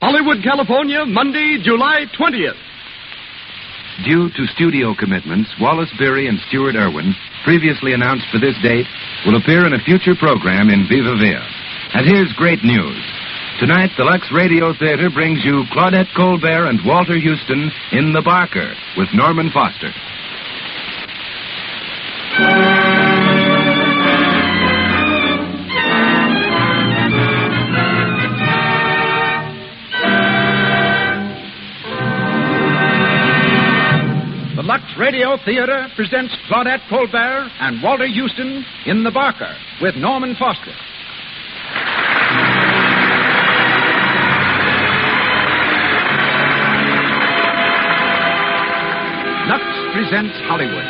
Hollywood, California, Monday, July 20th. Due to studio commitments, Wallace Beery and Stuart Irwin, previously announced for this date, will appear in a future program in Viva Villa. And here's great news. Tonight, the Lux Radio Theater brings you Claudette Colbert and Walter Houston in The Barker with Norman Foster. The Lux Radio Theater presents Claudette Colbert and Walter Houston in The Barker with Norman Foster. Lux presents Hollywood.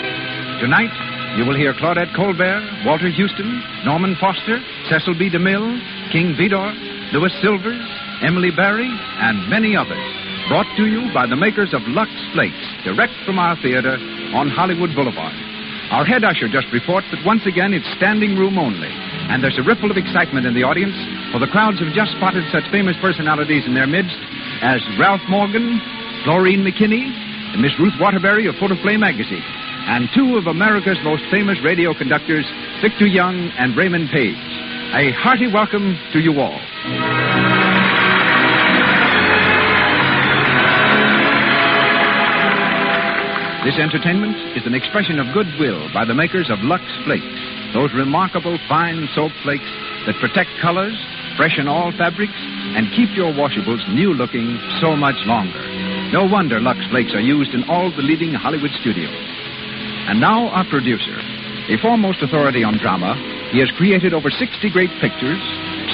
Tonight, you will hear Claudette Colbert, Walter Houston, Norman Foster, Cecil B. DeMille, King Vidor, Louis Silvers, Emily Barry, and many others. Brought to you by the makers of Lux Flakes, direct from our theater on Hollywood Boulevard. Our head usher just reports that once again it's standing room only, and there's a ripple of excitement in the audience, for the crowds have just spotted such famous personalities in their midst as Ralph Morgan, Florine McKinney, and Miss Ruth Waterbury of Photoplay magazine, and two of America's most famous radio conductors, Victor Young and Raymond Page. A hearty welcome to you all. This entertainment is an expression of goodwill by the makers of Lux Flakes, those remarkable fine soap flakes that protect colors, freshen all fabrics, and keep your washables new-looking so much longer. No wonder Lux Flakes are used in all the leading Hollywood studios. And now our producer, a foremost authority on drama. He has created over 60 great pictures,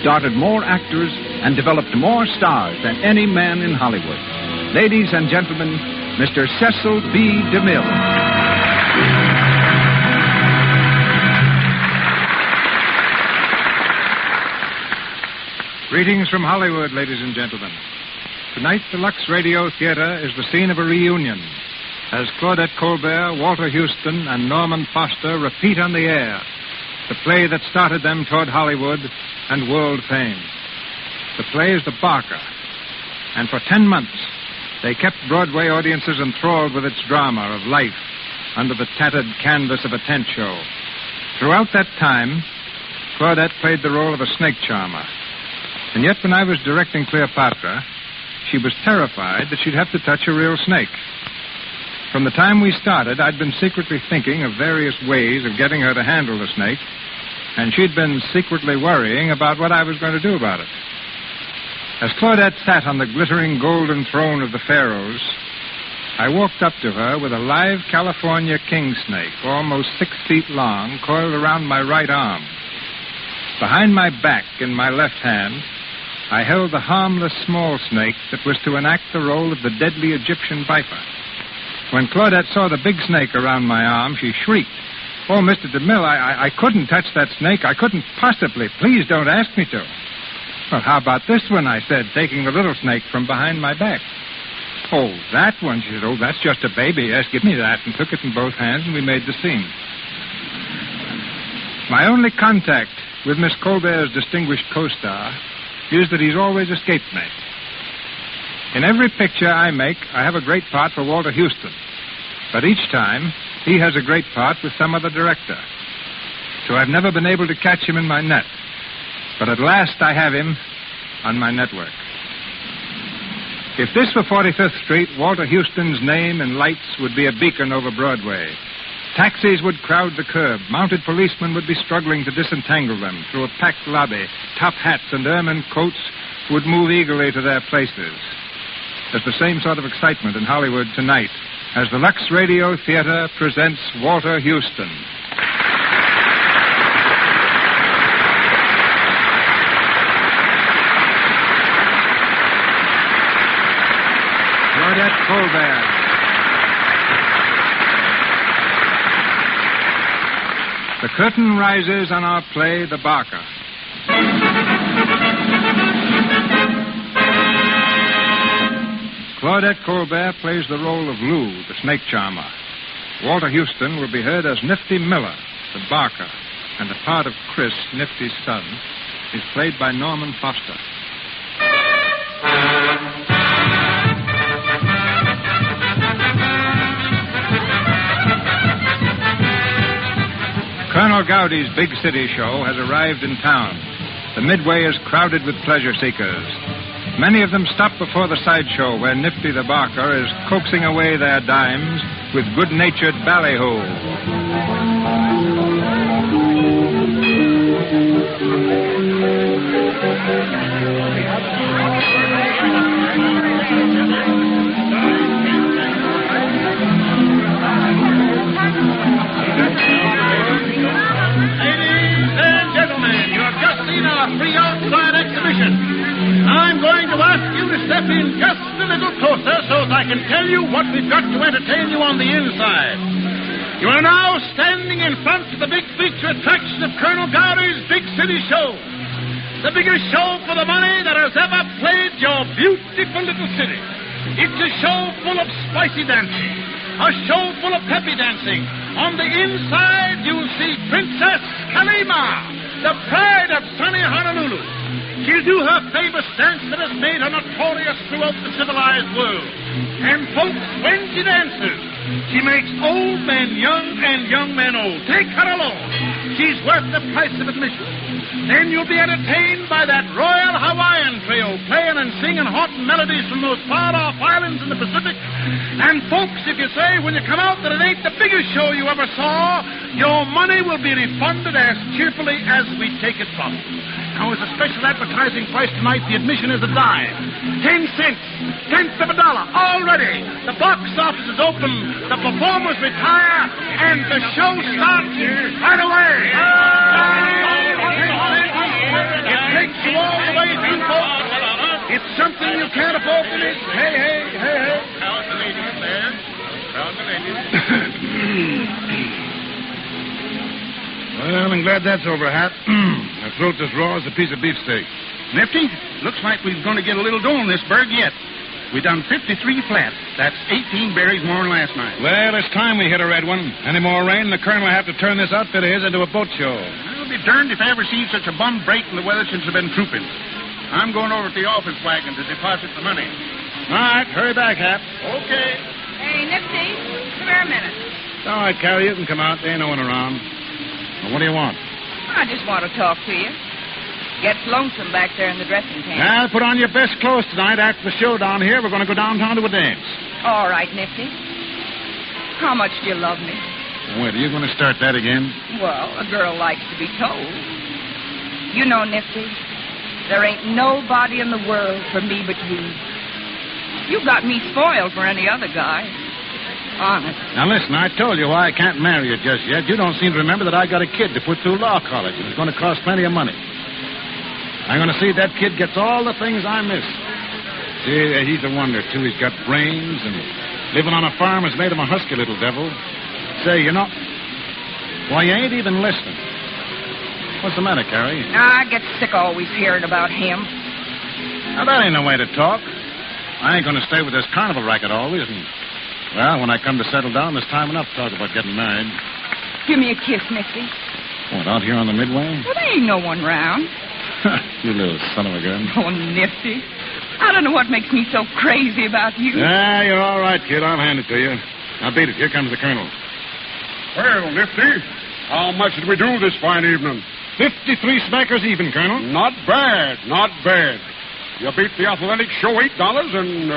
started more actors, and developed more stars than any man in Hollywood. Ladies and gentlemen, Mr. Cecil B. DeMille. Greetings from Hollywood, ladies and gentlemen. Tonight, the Lux Radio Theater is the scene of a reunion as Claudette Colbert, Walter Houston, and Norman Foster repeat on the air the play that started them toward Hollywood and world fame. The play is The Barker, and for 10 months, they kept Broadway audiences enthralled with its drama of life under the tattered canvas of a tent show. Throughout that time, Claudette played the role of a snake charmer. And yet, when I was directing Cleopatra, she was terrified that she'd have to touch a real snake. From the time we started, I'd been secretly thinking of various ways of getting her to handle the snake, and she'd been secretly worrying about what I was going to do about it. As Claudette sat on the glittering golden throne of the pharaohs, I walked up to her with a live California king snake, almost 6 feet long, coiled around my right arm. Behind my back, in my left hand, I held the harmless small snake that was to enact the role of the deadly Egyptian viper. When Claudette saw the big snake around my arm, she shrieked, "Oh, Mr. DeMille, I couldn't touch that snake. I couldn't possibly. Please don't ask me to." "Well, how about this one?" I said, taking the little snake from behind my back. "Oh, that one," she said. "Oh, that's just a baby. Yes, give me that," and took it in both hands, and we made the scene. My only contact with Miss Colbert's distinguished co-star is that he's always escaped me. In every picture I make, I have a great part for Walter Houston. But each time, he has a great part with some other director. So I've never been able to catch him in my net. But at last I have him on my network. If this were 45th Street, Walter Houston's name and lights would be a beacon over Broadway. Taxis would crowd the curb. Mounted policemen would be struggling to disentangle them through a packed lobby. Top hats and ermine coats would move eagerly to their places. There's the same sort of excitement in Hollywood tonight as the Lux Radio Theater presents Walter Houston. Claudette Colbert. The curtain rises on our play, The Barker. Claudette Colbert plays the role of Lou, the snake charmer. Walter Houston will be heard as Nifty Miller, the Barker, and the part of Chris, Nifty's son, is played by Norman Foster. Colonel Gowdy's big city show has arrived in town. The midway is crowded with pleasure seekers. Many of them stop before the sideshow where Nifty the Barker is coaxing away their dimes with good-natured ballyhoo. Free outside exhibition. I'm going to ask you to step in just a little closer so that I can tell you what we've got to entertain you on the inside. You are now standing in front of the big feature attraction of Colonel Gowdy's Big City Show. The biggest show for the money that has ever played your beautiful little city. It's a show full of spicy dancing, a show full of peppy dancing. On the inside, you'll see Princess Kalima, the pride of sunny Honolulu. She'll do her famous dance that has made her notorious throughout the civilized world. And folks, when she dances, she makes old men young and young men old. Take her along. She's worth the price of admission. Then you'll be entertained by that Royal Hawaiian Trio playing and singing haunting melodies from those far-off islands in the Pacific. And folks, if you say when you come out that it ain't the biggest show you ever saw, your money will be refunded as cheerfully as we take it from you. Now, as a special advertising price tonight, the admission is a dime. 10 cents. Tenth of a dollar. Already. The box office is open. The performers retire. And the show starts right away. It takes you all the way through, folks. It's something you can't afford to miss. Hey, hey, hey, hey. How's the ladies there? How's the ladies? Well, I'm glad that's over, Hap. My throat's as raw as a piece of beefsteak. Nifty, looks like we're going to get a little dough in this burg yet. We done 53 flat. That's 18 berries more than last night. Well, it's time we hit a red one. Any more rain, the colonel will have to turn this outfit of his into a boat show. I'll be darned if I ever seen such a bum break in the weather since I've been trooping. I'm going over to the office wagon to deposit the money. All right, hurry back, Hap. Okay. Hey, Nifty, come here a minute. All right, Carrie, you can come out. There ain't no one around. Well, what do you want? I just want to talk to you. Gets lonesome back there in the dressing tent. Now, put on your best clothes tonight. After the show down here, we're going to go downtown to a dance. All right, Nifty. How much do you love me? Wait, are you going to start that again? Well, a girl likes to be told. You know, Nifty, there ain't nobody in the world for me but you. You got me spoiled for any other guy. Honest. Now, listen, I told you why I can't marry you just yet. You don't seem to remember that I got a kid to put through law college, and it's going to cost plenty of money. I'm going to see that kid gets all the things I miss. See, he's a wonder, too. He's got brains, and living on a farm has made him a husky little devil. Say, you know, why, you ain't even listening. What's the matter, Carrie? I get sick always hearing about him. Now, that ain't no way to talk. I ain't going to stay with this carnival racket always, and... well, when I come to settle down, there's time enough to talk about getting married. Give me a kiss, Nifty. What, out here on the Midway? Well, there ain't no one round. You little son of a gun. Oh, Nifty. I don't know what makes me so crazy about you. Yeah, you're all right, kid. I'll hand it to you. Now, beat it. Here comes the colonel. Well, Nifty, how much did we do this fine evening? 53 smackers even, Colonel. Not bad, not bad. You beat the athletic show $8, and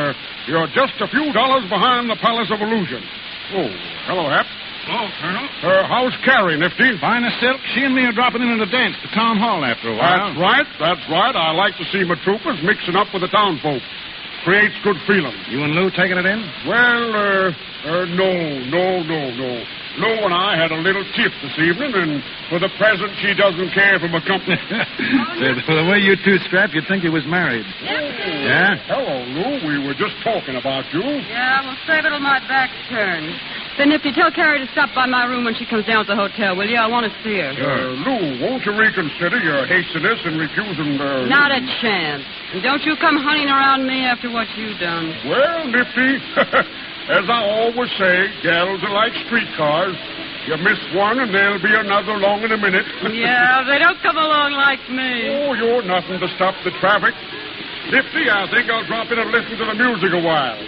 you're just a few dollars behind the Palace of Illusion. Oh, hello, Hap. Hello, Colonel. How's Carrie, Nifty? Fine as silk. She and me are dropping in to dance to Town Hall after a while. That's right. I like to see my troopers mixing up with the town folk. Creates good feeling. You and Lou taking it in? Well, no. Lou and I had a little tiff this evening, and for the present, she doesn't care for my company. For the way you two scrap, you'd think you was married. Yeah? Hello, Lou. We were just talking about you. Yeah, we'll save it till my back's turned. Then, Nifty, tell Carrie to stop by my room when she comes down to the hotel, will you? I want to see her. Lou, won't you reconsider your hastiness in refusing Not a chance. And don't you come hunting around me after what you've done. Well, Nifty, as I always say, gals are like streetcars. You miss one, and there'll be another along in a minute. Yeah, they don't come along like me. Oh, you're nothing to stop the traffic. Nifty, I think I'll drop in and listen to the music a while.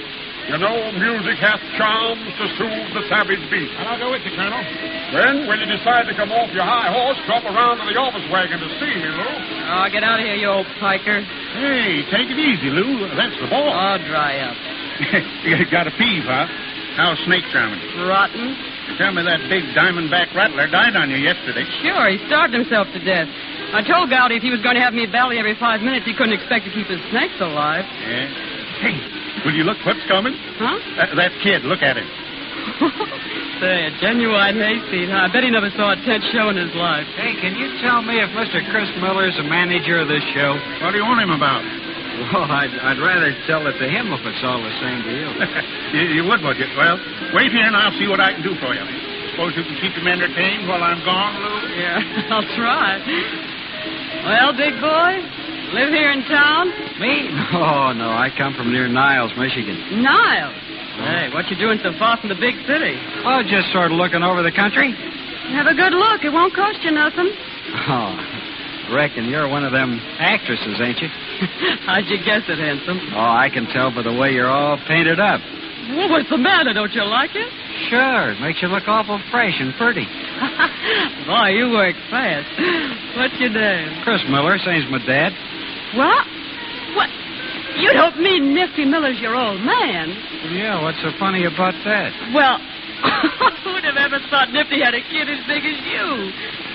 You know, music hath charms to soothe the savage beast. And I'll go with you, Colonel. Then, when you decide to come off your high horse, drop around to the office wagon to see me, Lou. Oh, get out of here, you old piker. Hey, take it easy, Lou. That's the ball. Oh, dry up. You got a peeve, huh? How's Snake charming? Rotten. Tell me that big diamondback rattler died on you yesterday. Sure, he starved himself to death. I told Gowdy if he was going to have me bally every 5 minutes, he couldn't expect to keep his snakes alive. Yeah. Hey, will you look what's coming? Huh? That kid, look at him. Say, a genuine hayseed, huh? I bet he never saw a tent show in his life. Hey, can you tell me if Mr. Chris Miller's the manager of this show? What do you want him about? Well, I'd rather tell it to him if it's all the same to you. You would you? Well, wait here and I'll see what I can do for you. Suppose you can keep him entertained while I'm gone, Lou? Yeah, I'll try. Well, big boy, live here in town? Me? Oh, no, I come from near Niles, Michigan. Niles? Hey, what you doing so far from the big city? Oh, just sort of looking over the country. Have a good look. It won't cost you nothing. Oh, reckon you're one of them actresses, ain't you? How'd you guess it, handsome? Oh, I can tell by the way you're all painted up. Well, what's the matter? Don't you like it? Sure, it makes you look awful fresh and pretty. Boy, you work fast. What's your name? Chris Miller, same's my dad. What? What? You don't mean Nifty Miller's your old man? Yeah, what's so funny about that? Well, who'd have ever thought Nifty had a kid as big as you?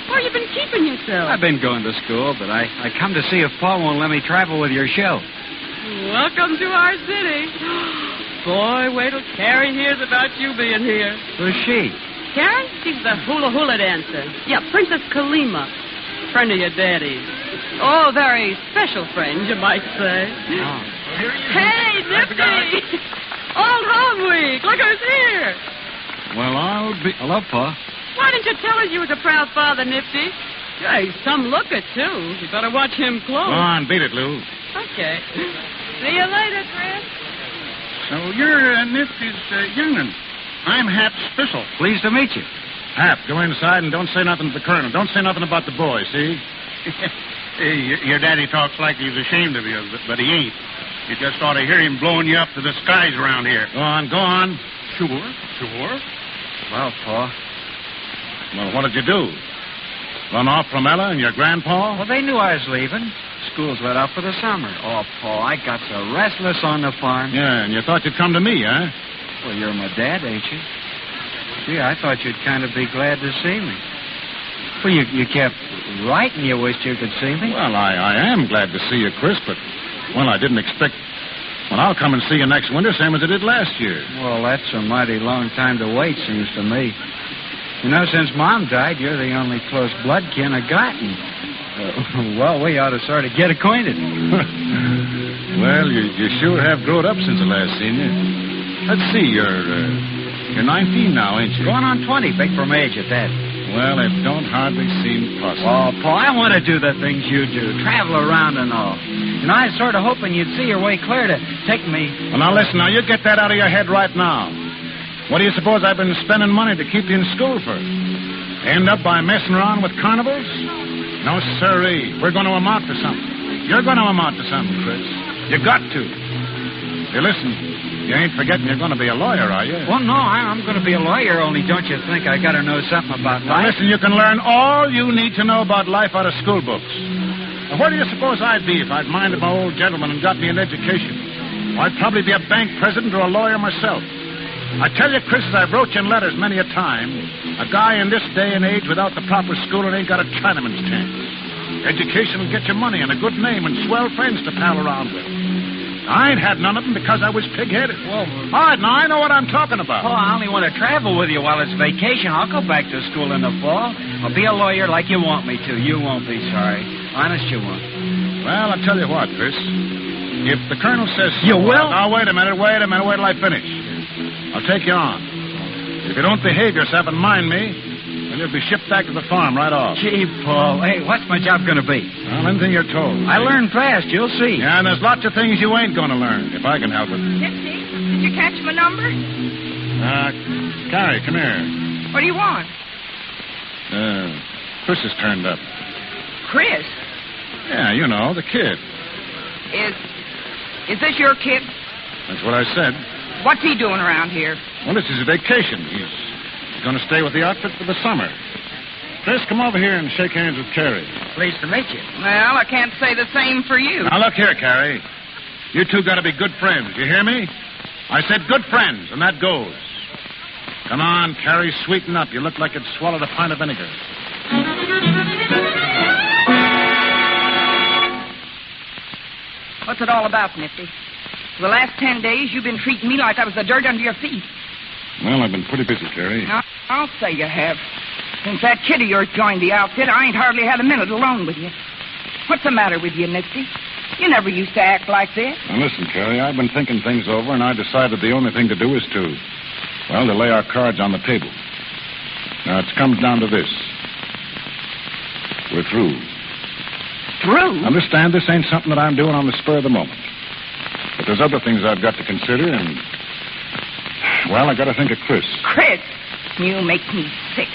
Where you been keeping yourself? I've been going to school, but I come to see if Paul won't let me travel with your show. Welcome to our city. Boy, wait till Carrie hears about you being here. Who's she? Karen? She's the hula dancer. Yeah, Princess Kalima. Friend of your daddy's. Oh, very special friend, you might say. Oh. Hey, Nifty! Old Home Week! Look who's here! Well, Hello, Pa. Why didn't you tell us you was a proud father, Nifty? Yeah, he's some looker, too. You better watch him close. Go on, beat it, Lou. Okay. See you later, Chris. So you're Nifty's young'un. I'm Hap Spissel. Pleased to meet you. Hap, go inside and don't say nothing to the colonel. Don't say nothing about the boy, see? Hey, your daddy talks like he's ashamed of you, but he ain't. You just ought to hear him blowing you up to the skies around here. Go on. Sure. Well, Pa. Well, what did you do? Run off from Ella and your grandpa? Well, they knew I was leaving. School's let out for the summer. Oh, Pa, I got so restless on the farm. Yeah, and you thought you'd come to me, huh? Well, you're my dad, ain't you? Gee, I thought you'd kind of be glad to see me. Well, you kept writing you wished you could see me. Well, I am glad to see you, Chris, but, well, I didn't expect... Well, I'll come and see you next winter, same as I did last year. Well, that's a mighty long time to wait, seems to me. You know, since Mom died, you're the only close blood kin I gotten. Well, we ought to sort of get acquainted. Well, you sure have grown up since I last seen you. Let's see, you're 19 now, ain't you? Going on 20, big for my age at that. Well, it don't hardly seem possible. Oh, Paul, I want to do the things you do, travel around and all. You know, I was sort of hoping you'd see your way clear to take me... Well, now, listen, you get that out of your head right now. What do you suppose I've been spending money to keep you in school for? End up by messing around with carnivals? No, sirree. We're going to amount to something. You're going to amount to something, Chris. You got to. Hey, listen, you ain't forgetting you're going to be a lawyer, are you? Well, no, I'm going to be a lawyer, only don't you think I got to know something about Now, life? listen, you can learn all you need to know about life out of school books. Now, where do you suppose I'd be if I'd minded my old gentleman and got me an education? I'd probably be a bank president or a lawyer myself. I tell you, Chris, as I've wrote you in letters many a time, a guy in this day and age without the proper schooling ain't got a Chinaman's chance. Education will get you money and a good name and swell friends to pal around with. I ain't had none of them because I was pig-headed. Well, all right, now, I know what I'm talking about. Oh, I only want to travel with you while it's vacation. I'll go back to school in the fall. I'll be a lawyer like you want me to. You won't be sorry. Honest, you won't. Well, I'll tell you what, Chris. If the colonel says so... You will? Now, wait a minute, wait till I finish. I'll take you on. If you don't behave yourself and mind me, then you'll be shipped back to the farm right off. Gee, Paul. Hey, what's my job going to be? Well, anything you're told. I learn fast. You'll see. Yeah, and there's lots of things you ain't going to learn, if I can help it. Nifty, did you catch my number? Carrie, come here. What do you want? Chris has turned up. Chris, Yeah, you know, the kid. is this your kid? That's what I said. What's he doing around here? Well, it's his vacation. He's going to stay with the outfit for the summer. Chris, come over here and shake hands with Carrie. Pleased to meet you. Well, I can't say the same for you. Now, look here, Carrie. You two got to be good friends. You hear me? I said good friends, and that goes. Come on, Carrie, sweeten up. You look like you'd swallowed a pint of vinegar. What's it all about, Nifty? For the last 10 days, you've been treating me like I was the dirt under your feet. Well, I've been pretty busy, Carrie. I'll say you have. Since that kid of yours joined the outfit, I ain't hardly had a minute alone with you. What's the matter with you, Nifty? You never used to act like this. Now, listen, Carrie, I've been thinking things over, and I decided the only thing to do is to lay our cards on the table. Now, it comes down to this. We're through. Through? Understand, this ain't something that I'm doing on the spur of the moment. But there's other things I've got to consider, and, I got to think of Chris. Chris? You make me sick.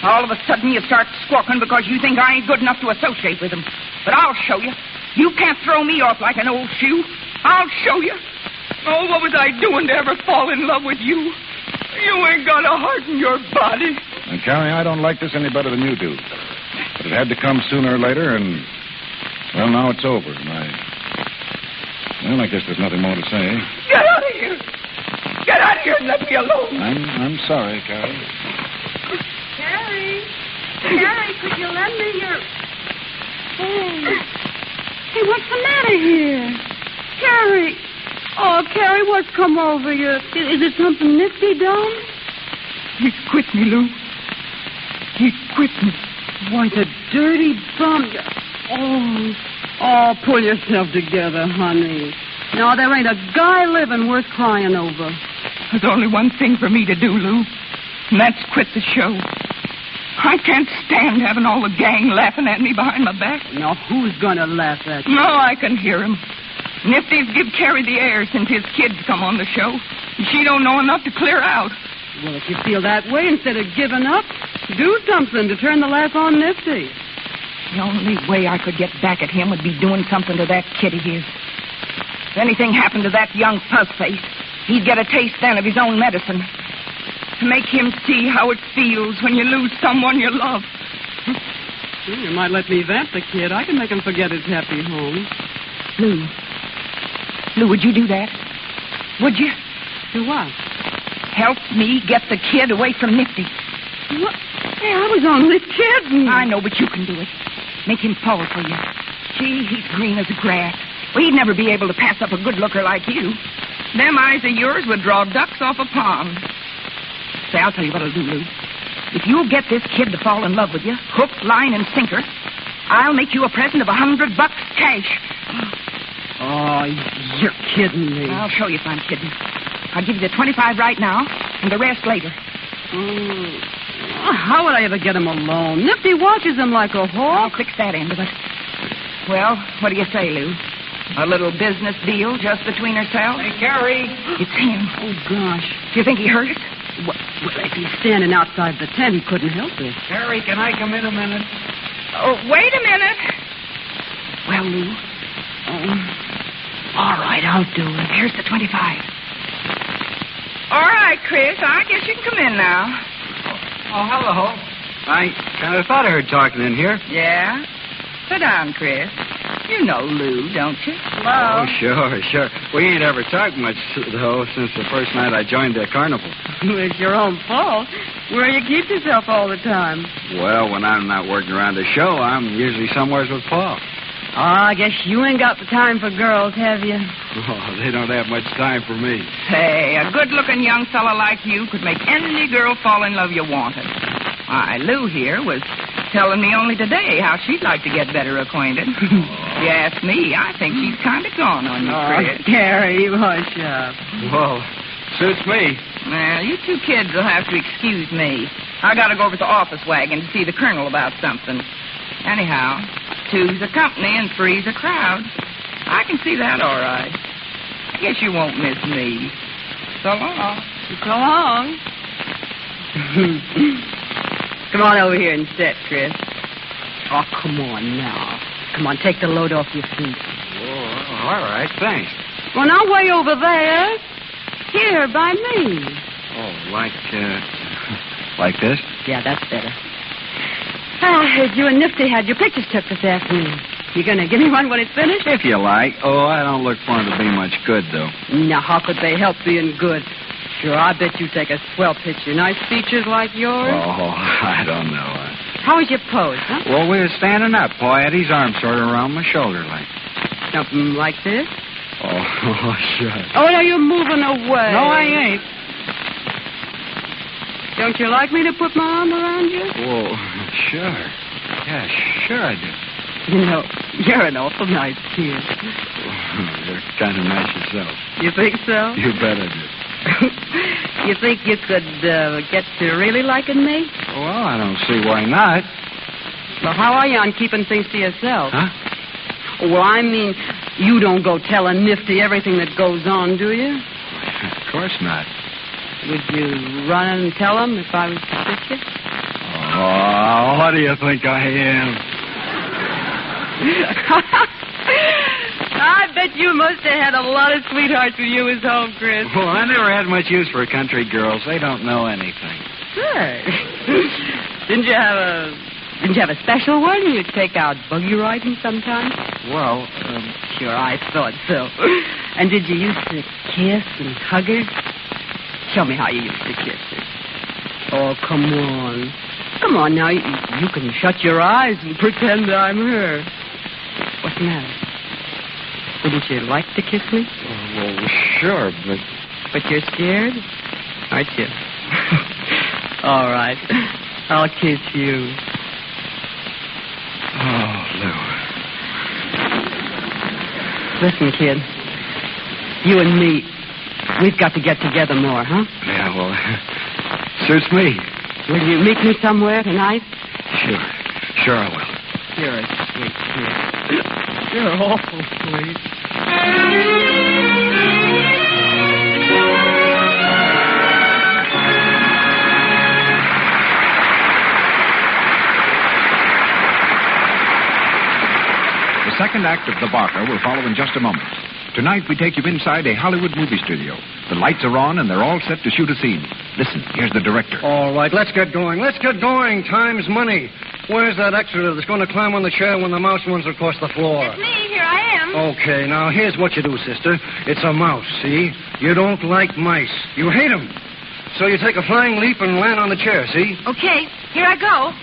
All of a sudden you start squawking because you think I ain't good enough to associate with him. But I'll show you. You can't throw me off like an old shoe. I'll show you. Oh, what was I doing to ever fall in love with you? You ain't got a heart in your body. And, Carrie, I don't like this any better than you do. But it had to come sooner or later, and, now it's over. And I guess there's nothing more to say. Get out of here. Get out of here and let me alone. I'm sorry, Carrie. Carrie, could you lend me your... Hey, what's the matter here? Carrie. Oh, Carrie, what's come over you? Is it something Nifty done? He's quit me, Lou. He quit me. Why, the dirty bum. Oh, pull yourself together, honey. No, there ain't a guy living worth crying over. There's only one thing for me to do, Lou, and that's quit the show. I can't stand having all the gang laughing at me behind my back. Now, who's going to laugh at you? No, I can hear him. Nifty's give Carrie the air since his kids come on the show. She don't know enough to clear out. Well, if you feel that way, instead of giving up, do something to turn the laugh on Nifty. The only way I could get back at him would be doing something to that kid of his. If anything happened to that young puzzface, he'd get a taste then of his own medicine. To make him see how it feels when you lose someone you love. You might let me vamp the kid. I can make him forget his happy home. Lou, would you do that? Would you? Do what? Help me get the kid away from Nifty. What? Hey, I was only kidding. I know, but you can do it. Make him fall for you. Gee, he's green as grass. Well, he'd never be able to pass up a good looker like you. Them eyes of yours would draw ducks off a pond. Say, I'll tell you what I'll do, Lou. If you'll get this kid to fall in love with you, hook, line, and sinker, I'll make you a present of $100 cash. Oh, you're kidding me. I'll show you if I'm kidding. I'll give you the 25 right now, and the rest later. How would I ever get him alone? Nifty watches him like a hawk. I'll fix that end of it. Well, what do you say, Lou? A little business deal just between ourselves? Hey, Carrie. It's him. Oh, gosh. Do you think he hurt it? Well, if he's standing outside the tent, he couldn't help it. Carrie, can I come in a minute? Oh, wait a minute. Well, Lou. All right, I'll do it. Here's the 25. All right, Chris. I guess you can come in now. Oh, hello. I kind of thought I heard talking in here. Yeah? Sit down, Chris. You know Lou, don't you? Hello. Oh, sure. We ain't ever talked much, though, since the first night I joined the carnival. It's your own fault. Where you keep yourself all the time? Well, when I'm not working around the show, I'm usually somewheres with Paul. Oh, I guess you ain't got the time for girls, have you? Oh, they don't have much time for me. Say, a good-looking young fella like you could make any girl fall in love you wanted. Why, Lou here was telling me only today how she'd like to get better acquainted. If you ask me, I think she's kind of gone on you, Chris. Gary, hush up. Well, suits me. Well, you two kids will have to excuse me. I got to go over to the office wagon to see the colonel about something. Anyhow, 2's a company and 3's a crowd. I can see that all right. Guess you won't miss me. So long. So long. Come on over here and sit, Chris. Oh, come on now. Come on, take the load off your feet. Oh, all right, thanks. Well, now way over there. Here, by me. Oh, like this? Yeah, that's better. I heard you and Nifty had your pictures took this afternoon. You gonna give me one when it's finished? If you like. Oh, I don't look for 'em to be much good, though. Now, how could they help being good? Sure, I bet you take a swell picture. Nice features like yours. Oh, I don't know. How was your pose, huh? Well, we were standing up. Boy, I had his arm sort of around my shoulder like. Something like this? Oh, sure. Oh, now you're moving away. No, I ain't. Don't you like me to put my arm around you? Oh, sure. Yeah, sure I do. You know, you're an awful nice kid. Oh, you're kind of nice yourself. You think so? You bet I do. You think you could get to really liking me? Well, I don't see why not. Well, how are you on keeping things to yourself? Huh? Well, I mean, you don't go telling Nifty everything that goes on, do you? Of course not. Would you run and tell him if I was to kiss you? Oh, what do you think I am? I bet you must have had a lot of sweethearts when you was home, Chris. Well, I never had much use for country girls. They don't know anything. Sure. Didn't you have a special one you'd take out buggy riding sometime? Well, Sure, I thought so. And did you used to kiss and hug her? Show me how you used to kiss her. Oh, come on. Come on now. You can shut your eyes and pretend I'm her. What's the matter? Wouldn't you like to kiss me? well, sure, but... But you're scared? Aren't you? All right. I'll kiss you. Oh, Lou. Listen, kid. You and me, we've got to get together more, huh? Yeah, well, suits me. Will you meet me somewhere tonight? Sure I will. You're a sweet kid. You're awful sweet. The second act of The Barker will follow in just a moment. Tonight, we take you inside a Hollywood movie studio. The lights are on, and they're all set to shoot a scene. Listen, here's the director. All right, let's get going. Time's money. Where's that extra that's going to climb on the chair when the mouse runs across the floor? It's me. Here I am. Okay, now here's what you do, sister. It's a mouse, see? You don't like mice. You hate them. So you take a flying leap and land on the chair, see? Okay, here I go.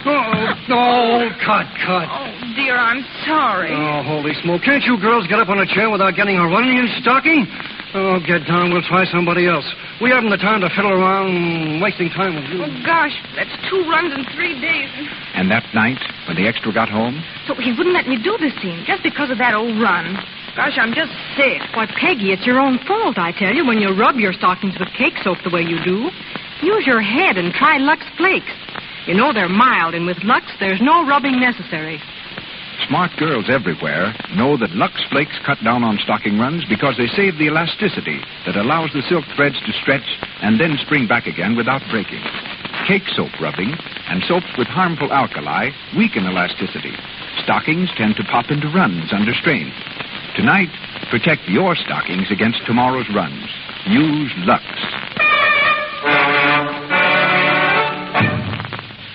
Cut. Oh, dear, I'm sorry. Oh, holy smoke. Can't you girls get up on a chair without getting a running in stocking? Oh, get down. We'll try somebody else. We haven't the time to fiddle around wasting time with you. Oh, gosh, that's 2 runs in 3 days. And that night, when the extra got home, So he wouldn't let me do this scene just because of that old run. Gosh, I'm just sick. Why, Peggy, it's your own fault, I tell you, when you rub your stockings with cake soap the way you do. Use your head and try Lux Flakes. You know they're mild, and with Lux, there's no rubbing necessary. smart girls everywhere know that Lux Flakes cut down on stocking runs because they save the elasticity that allows the silk threads to stretch and then spring back again without breaking. Cake soap rubbing and soaps with harmful alkali weaken elasticity. Stockings tend to pop into runs under strain. Tonight, protect your stockings against tomorrow's runs. Use Lux.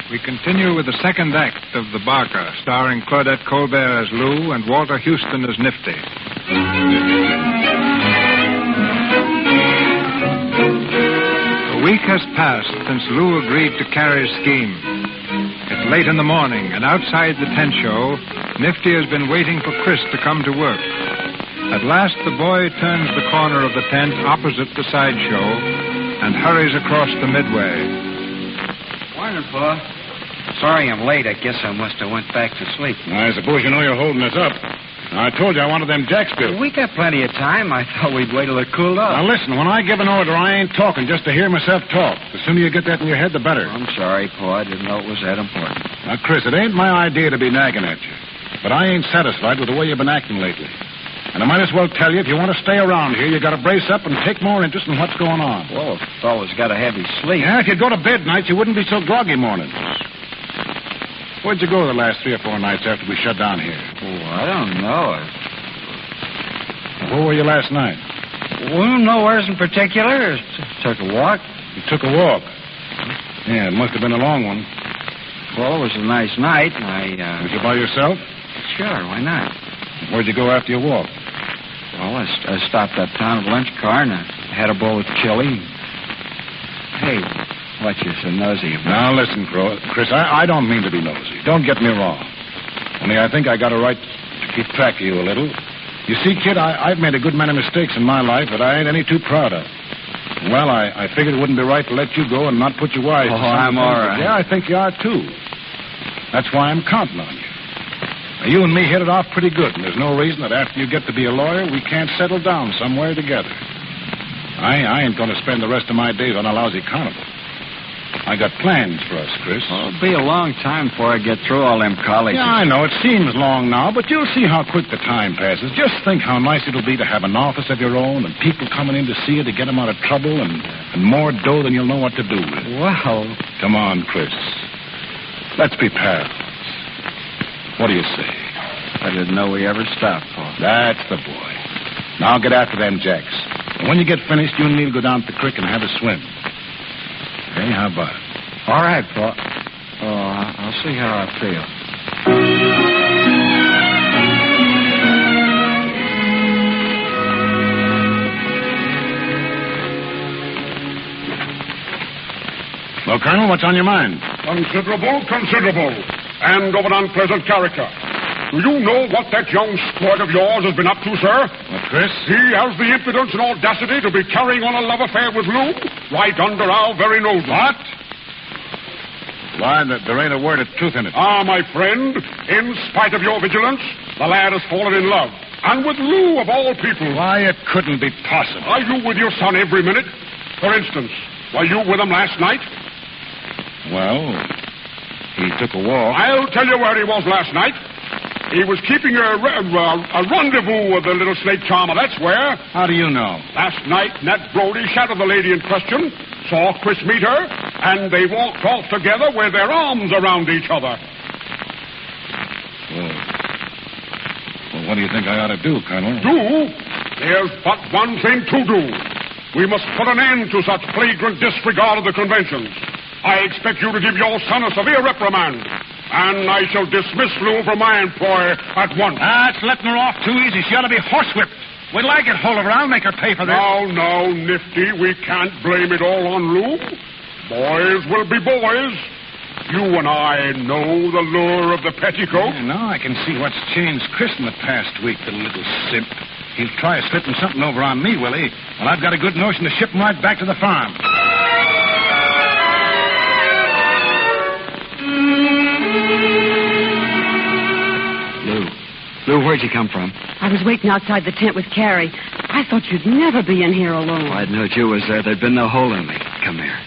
We continue with the second act of The Barker, starring Claudette Colbert as Lou and Walter Houston as Nifty. A week has passed since Lou agreed to Carrie's scheme. It's late in the morning, and outside the tent show, Nifty has been waiting for Chris to come to work. At last, the boy turns the corner of the tent opposite the sideshow and hurries across the midway. Morning, Pa. Sorry I'm late. I guess I must have went back to sleep. I suppose you know you're holding us up. I told you I wanted them jacks built. We got plenty of time. I thought we'd wait till it cooled off. Now, listen, when I give an order, I ain't talking just to hear myself talk. The sooner you get that in your head, the better. I'm sorry, Pa. I didn't know it was that important. Now, Chris, it ain't my idea to be nagging at you. But I ain't satisfied with the way you've been acting lately. And I might as well tell you, if you want to stay around here, you got to brace up and take more interest in what's going on. Well, if a fellow's got a heavy sleep. Yeah, if you'd go to bed nights, you wouldn't be so groggy mornings. Where'd you go the last 3 or 4 nights after we shut down here? Oh, I don't know. Where were you last night? Well, nowheres in particular. Took a walk. You took a walk. Yeah, it must have been a long one. Well, it was a nice night, and Was you by yourself? Sure, why not? Where'd you go after your walk? Well, I stopped uptown at a lunch car, and I had a bowl of chili. Hey, what you so nosy about? Now, listen, Chris, I don't mean to be nosy. Don't get me wrong. Only I think I got a right to keep track of you a little. You see, kid, I've made a good many mistakes in my life that I ain't any too proud of. Well, I figured it wouldn't be right to let you go and not put you wise. Oh, I'm all right. Yeah, I think you are, too. That's why I'm counting on you. Now, you and me hit it off pretty good, and there's no reason that after you get to be a lawyer, we can't settle down somewhere together. I ain't going to spend the rest of my days on a lousy carnival. I got plans for us, Chris. Well, it'll be a long time before I get through all them colleges. Yeah, I know. It seems long now, but you'll see how quick the time passes. Just think how nice it'll be to have an office of your own and people coming in to see you to get them out of trouble and more dough than you'll know what to do with. Well... Come on, Chris. Let's be pals. What do you say? I didn't know we ever stopped, Paul. That's the boy. Now get after them jacks. And when you get finished, you and me will go down to the creek and have a swim. Hey, how about it? All right, Paul. Oh, I'll see how I feel. Well, Colonel, what's on your mind? Considerable, and of an unpleasant character. Do you know what that young squirt of yours has been up to, sir? What, Chris? He has the impudence and audacity to be carrying on a love affair with Lou right under our very noses. What? Why, there ain't a word of truth in it. Ah, my friend, in spite of your vigilance, the lad has fallen in love. And with Lou, of all people. Why, it couldn't be possible. Are you with your son every minute? For instance, were you with him last night? Well, he took a walk. I'll tell you where he was last night. He was keeping a rendezvous with the little snake charmer, that's where. How do you know? Last night, Nat Brody shadowed the lady in question, saw Chris meet her, and they walked off together with their arms around each other. Well, what do you think I ought to do, Colonel? Do? There's but one thing to do. We must put an end to such flagrant disregard of the conventions. I expect you to give your son a severe reprimand. And I shall dismiss Lou from my employ at once. That's letting her off too easy. She ought to be horsewhipped. Wait till I get hold of her. I'll make her pay for this. Now, Nifty, we can't blame it all on Lou. Boys will be boys. You and I know the lure of the petticoat. Yeah, now I can see what's changed Chris in the past week, the little simp. He'll try slipping something over on me, will he? Well, I've got a good notion to ship him right back to the farm. Lou, where'd you come from? I was waiting outside the tent with Carrie. I thought you'd never be in here alone. Well, I'd known you was there. There'd been no hole in me. Come here.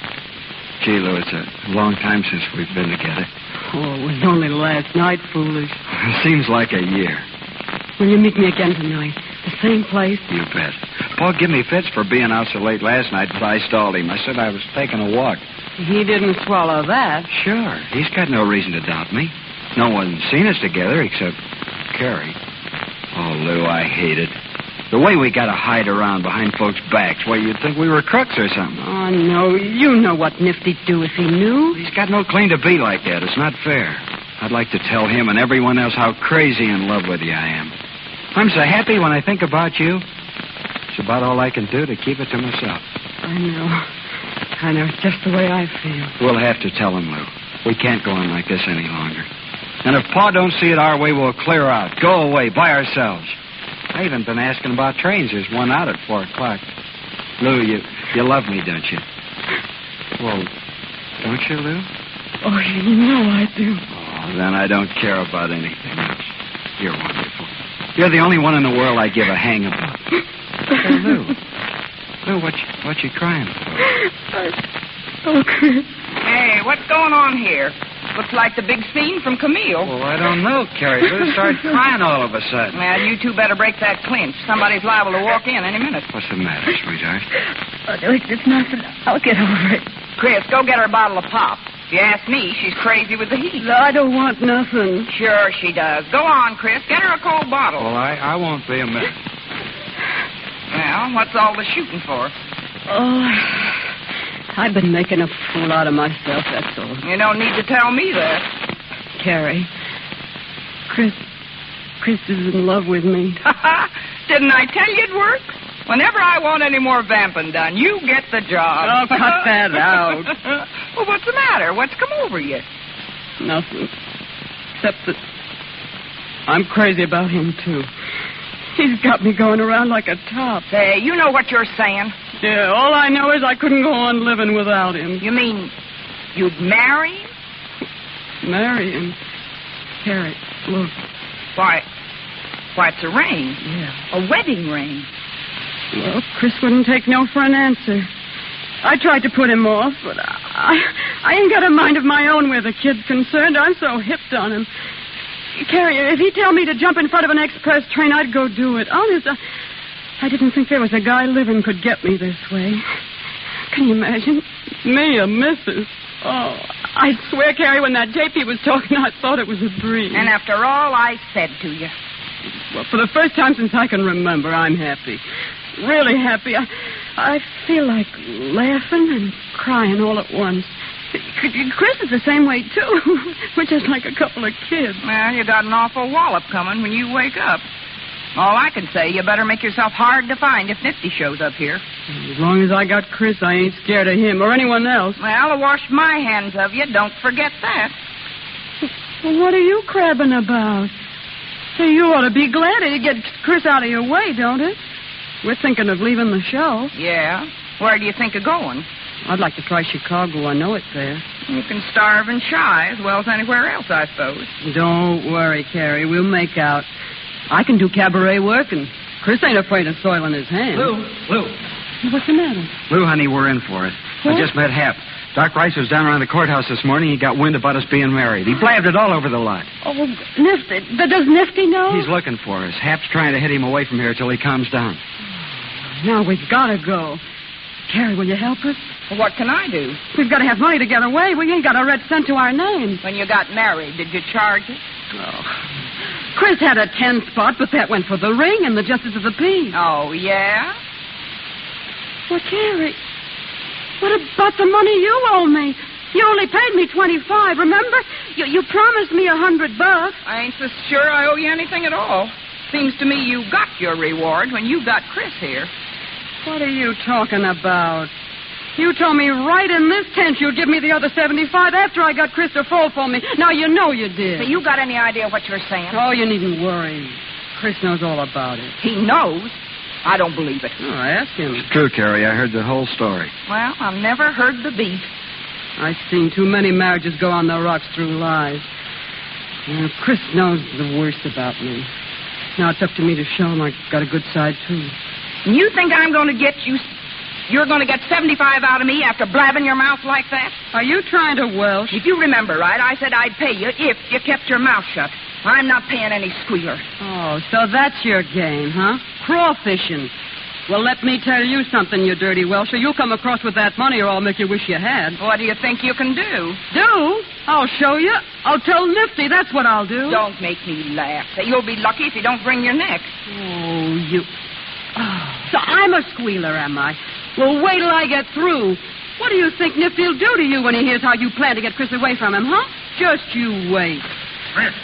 Gee, Lou, it's a long time since we've been together. Oh, it was only last night, foolish. It seems like a year. Will you meet me again tonight? The same place? You bet. Paul gave me fits for being out so late last night, but I stalled him. I said I was taking a walk. He didn't swallow that. Sure. He's got no reason to doubt me. No one's seen us together except Carrie. Oh, Lou, I hate it. The way we got to hide around behind folks' backs, why, you'd think we were crooks or something. Oh, no. You know what Nifty'd do if he knew. He's got no claim to be like that. It's not fair. I'd like to tell him and everyone else how crazy in love with you I am. I'm so happy when I think about you. It's about all I can do to keep it to myself. I know. It's just the way I feel. We'll have to tell him, Lou. We can't go on like this any longer. And if Pa don't see it our way, we'll clear out. Go away by ourselves. I even been asking about trains. There's one out at 4 o'clock. Lou, you love me, don't you? Well, don't you, Lou? Oh, you know I do. Oh, then I don't care about anything else. You're wonderful. You're the only one in the world I give a hang about. Hey, Lou. Lou, what you crying for? Oh, Chris. Hey, what's going on here? Looks like the big scene from Camille. Well, I don't know, Carrie. Lou started crying all of a sudden. Well, you two better break that clinch. Somebody's liable to walk in any minute. What's the matter, sweetheart? Oh, no, it's nothing. I'll get over it. Chris, go get her a bottle of pop. If you ask me, she's crazy with the heat. No, I don't want nothing. Sure she does. Go on, Chris. Get her a cold bottle. Well, I won't be a minute. Well, what's all the shooting for? Oh, I've been making a fool out of myself, that's all. You don't need to tell me that. Carrie, Chris is in love with me. Didn't I tell you it'd work? Whenever I want any more vamping done, you get the job. Oh, cut that out. Well, what's the matter? What's come over you? Nothing. Except that I'm crazy about him, too. He's got me going around like a top. Say, you know what you're saying? Yeah, all I know is I couldn't go on living without him. You mean you'd marry him? Marry him? Carrie, look. Why, it's a ring. Yeah. A wedding ring. Well, Chris wouldn't take no for an answer. I tried to put him off, but I ain't got a mind of my own where the kid's concerned. I'm so hipped on him. Carrie, if he'd tell me to jump in front of an express train, I'd go do it. Honest, I didn't think there was a guy living could get me this way. Can you imagine? Me, a missus. Oh, I swear, Carrie, when that JP was talking, I thought it was a dream. And after all I said to you. Well, for the first time since I can remember, I'm happy. Really happy. I feel like laughing and crying all at once. Chris is the same way, too. We're just like a couple of kids. Well, you got an awful wallop coming when you wake up. All I can say, you better make yourself hard to find if Nifty shows up here. As long as I got Chris, I ain't scared of him or anyone else. Well, I washed my hands of you. Don't forget that. Well, what are you crabbing about? Hey, you ought to be glad to get Chris out of your way, don't it? We're thinking of leaving the show. Yeah? Where do you think of going? I'd like to try Chicago. I know it's there. You can starve and shy as well as anywhere else, I suppose. Don't worry, Carrie. We'll make out. I can do cabaret work, and Chris ain't afraid of soiling his hands. Lou. What's the matter? Lou, honey, we're in for it. What? I just met Hap. Doc Rice was down around the courthouse this morning. He got wind about us being married. He blabbed it all over the lot. Oh, Nifty. Does Nifty know? He's looking for us. Hap's trying to hit him away from here till he calms down. Now we've got to go. Carrie, will you help us? Well, what can I do? We've got to have money to get away. We ain't got a red cent to our names. When you got married, did you charge it? Oh. Chris had a 10 spot, but that went for the ring and the justice of the peace. Oh, yeah? Well, Carrie, what about the money you owe me? You only paid me $25, remember? You promised me $100. I ain't so sure I owe you anything at all. Seems to me you got your reward when you got Chris here. What are you talking about? You told me right in this tent you'd give me the other 75 after I got Chris to fall for me. Now you know you did. So you got any idea what you're saying? Oh, you needn't worry. Chris knows all about it. He knows? I don't believe it. Oh, I asked him. It's true, Carrie. I heard the whole story. Well, I've never heard the beat. I've seen too many marriages go on the rocks through lies. Chris knows the worst about me. Now it's up to me to show him I got a good side, too. And you think I'm going to get you... You're going to get 75 out of me after blabbing your mouth like that? Are you trying to welsh? If you remember right, I said I'd pay you if you kept your mouth shut. I'm not paying any squealer. Oh, so that's your game, huh? Crawfishing. Well, let me tell you something, you dirty Welsher. You'll come across with that money or I'll make you wish you had. What do you think you can do? Do? I'll show you. I'll tell Nifty. That's what I'll do. Don't make me laugh. You'll be lucky if you don't bring your neck. Oh, you... Oh, so I'm a squealer, am I? Well, wait till I get through. What do you think Nifty'll do to you when he hears how you plan to get Chris away from him, huh? Just you wait. Chris,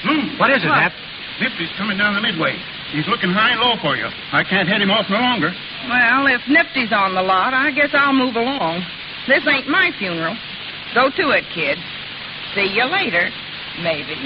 Lou. What is it, Hap? Nifty's coming down the midway. He's looking high and low for you. I can't head him off no longer. Well, if Nifty's on the lot, I guess I'll move along. This ain't my funeral. Go to it, kid. See you later, maybe.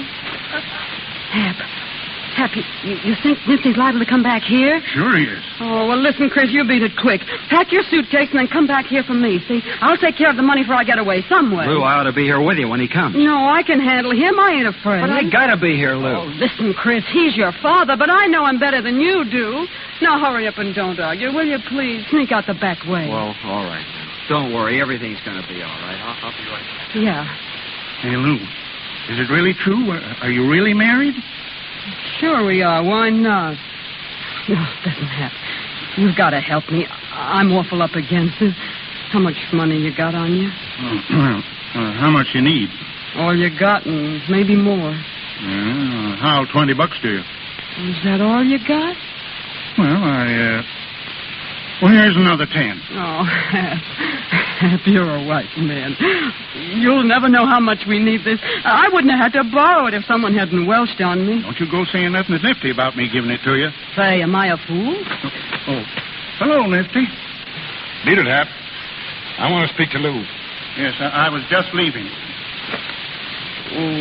Hap, you think Nifty's liable to come back here? Sure he is. Oh, well, listen, Chris, you beat it quick. Pack your suitcase and then come back here for me, see? I'll take care of the money before I get away, some way. Lou, I ought to be here with you when he comes. No, I can handle him. I ain't afraid. But I gotta be here, Lou. Oh, listen, Chris, he's your father, but I know him better than you do. Now, hurry up and don't argue, will you, please? Sneak out the back way. Well, all right. Don't worry. Everything's gonna be all right. I'll be right back. Yeah. Hey, Lou, is it really true? Are you really married? Sure we are. Why not? No, listen, Hap. You've got to help me. I'm awful up against it. How much money you got on you? How much you need? All you got and maybe more. How $20 to you? Is that all you got? Well, Well, here's another 10. Oh, Hap, you're a white man. You'll never know how much we need this. I wouldn't have had to borrow it if someone hadn't welched on me. Don't you go saying nothing nifty about me giving it to you. Say, am I a fool? Oh, hello, Nifty. Beat it, Hap. I want to speak to Lou. Yes, I was just leaving.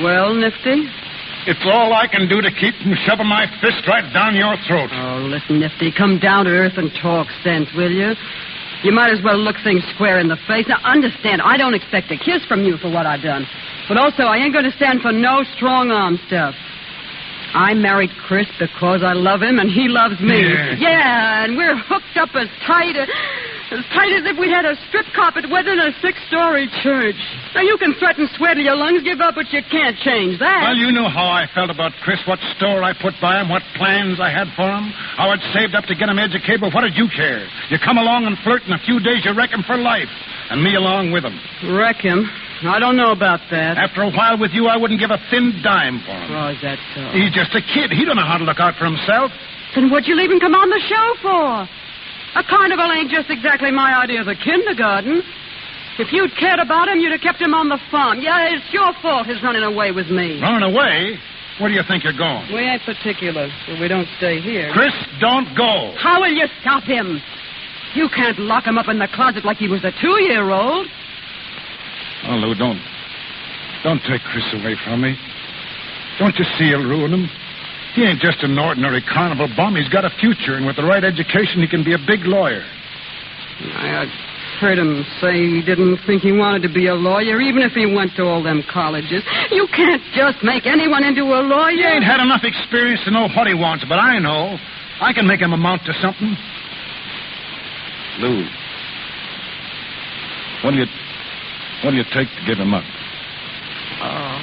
Well, Nifty? It's all I can do to keep from shoving my fist right down your throat. Oh, listen, Nifty, come down to earth and talk sense, will you? You might as well look things square in the face. Now, understand, I don't expect a kiss from you for what I've done. But also, I ain't going to stand for no strong-arm stuff. I married Chris because I love him and he loves me. Yeah, and we're hooked up as tight as if we had a strip carpet weather in a 6-story church. Now, you can threaten, swear to your lungs, give up, but you can't change that. Well, you know how I felt about Chris, what store I put by him, what plans I had for him, how I'd saved up to get him educated, but what did you care? You come along and flirt, in a few days you wreck him for life, and me along with him. Wreck him? I don't know about that. After a while with you, I wouldn't give a thin dime for him. Oh, is that so? He's just a kid. He don't know how to look out for himself. Then what'd you leave him come on the show for? A carnival ain't just exactly my idea of a kindergarten. If you'd cared about him, you'd have kept him on the farm. Yeah, it's your fault his running away with me. Running away? Where do you think you're going? We ain't particular, so we don't stay here. Chris, don't go. How will you stop him? You can't lock him up in the closet like he was a 2-year-old. Oh, Lou, don't take Chris away from me. Don't you see he'll ruin him? He ain't just an ordinary carnival bum. He's got a future, and with the right education, he can be a big lawyer. I heard him say he didn't think he wanted to be a lawyer, even if he went to all them colleges. You can't just make anyone into a lawyer. He ain't had enough experience to know what he wants, but I know. I can make him amount to something. Lou, what do you take to give him up? Oh.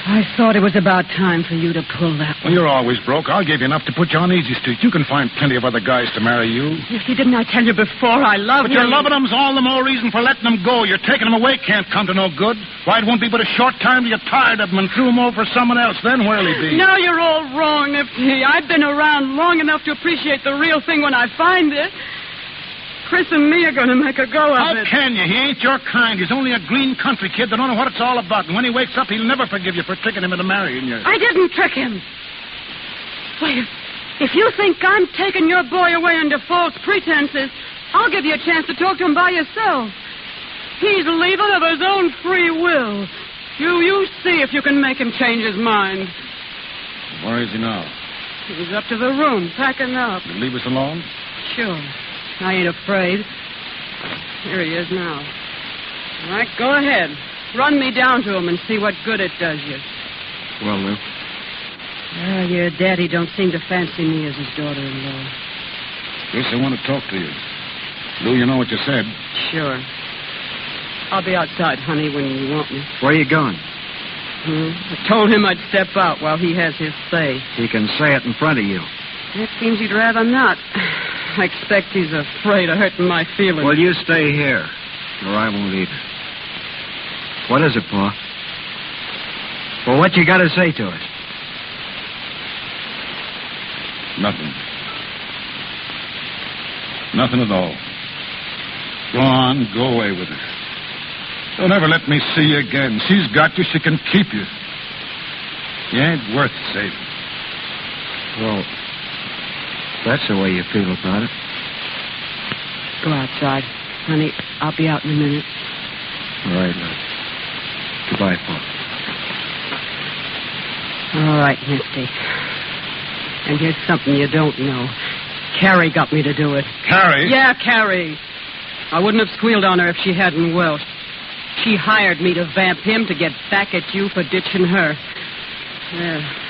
I thought it was about time for you to pull that one. Well, you're always broke. I'll give you enough to put you on easy street. You can find plenty of other guys to marry you. Yes, didn't I tell you before I loved him? But your loving him's all the more reason for letting him go. You're taking him away can't come to no good. Why, it won't be but a short time till you're tired of him and threw him over for someone else. Then where'll he be? No, you're all wrong, Nifty. I've been around long enough to appreciate the real thing when I find it. Chris and me are going to make a go of it. How can you? He ain't your kind. He's only a green country kid that don't know what it's all about. And when he wakes up, he'll never forgive you for tricking him into marrying you. I didn't trick him. Wait, if you think I'm taking your boy away under false pretenses, I'll give you a chance to talk to him by yourself. He's leaving of his own free will. You see if you can make him change his mind. Where is he now? He's up to the room, packing up. You leave us alone? Sure. I ain't afraid. Here he is now. All right, go ahead. Run me down to him and see what good it does you. Well, Lou. Well, your daddy don't seem to fancy me as his daughter-in-law. Yes, I want to talk to you. Lou, you know what you said. Sure. I'll be outside, honey, when you want me. Where are you going? I told him I'd step out while he has his say. He can say it in front of you. It seems he'd rather not. I expect he's afraid of hurting my feelings. Well, you stay here, or I won't either. What is it, Pa? Well, what you got to say to us? Nothing. Nothing at all. Go on, go away with her. Don't ever let me see you again. She's got you, she can keep you. You ain't worth saving. Well, that's the way you feel about it. Go outside. Honey, I'll be out in a minute. All right, love. Goodbye, Pa. All right, Nifty. And here's something you don't know. Carrie got me to do it. Carrie? Yeah, Carrie. I wouldn't have squealed on her if she hadn't welched. She hired me to vamp him to get back at you for ditching her. Yeah.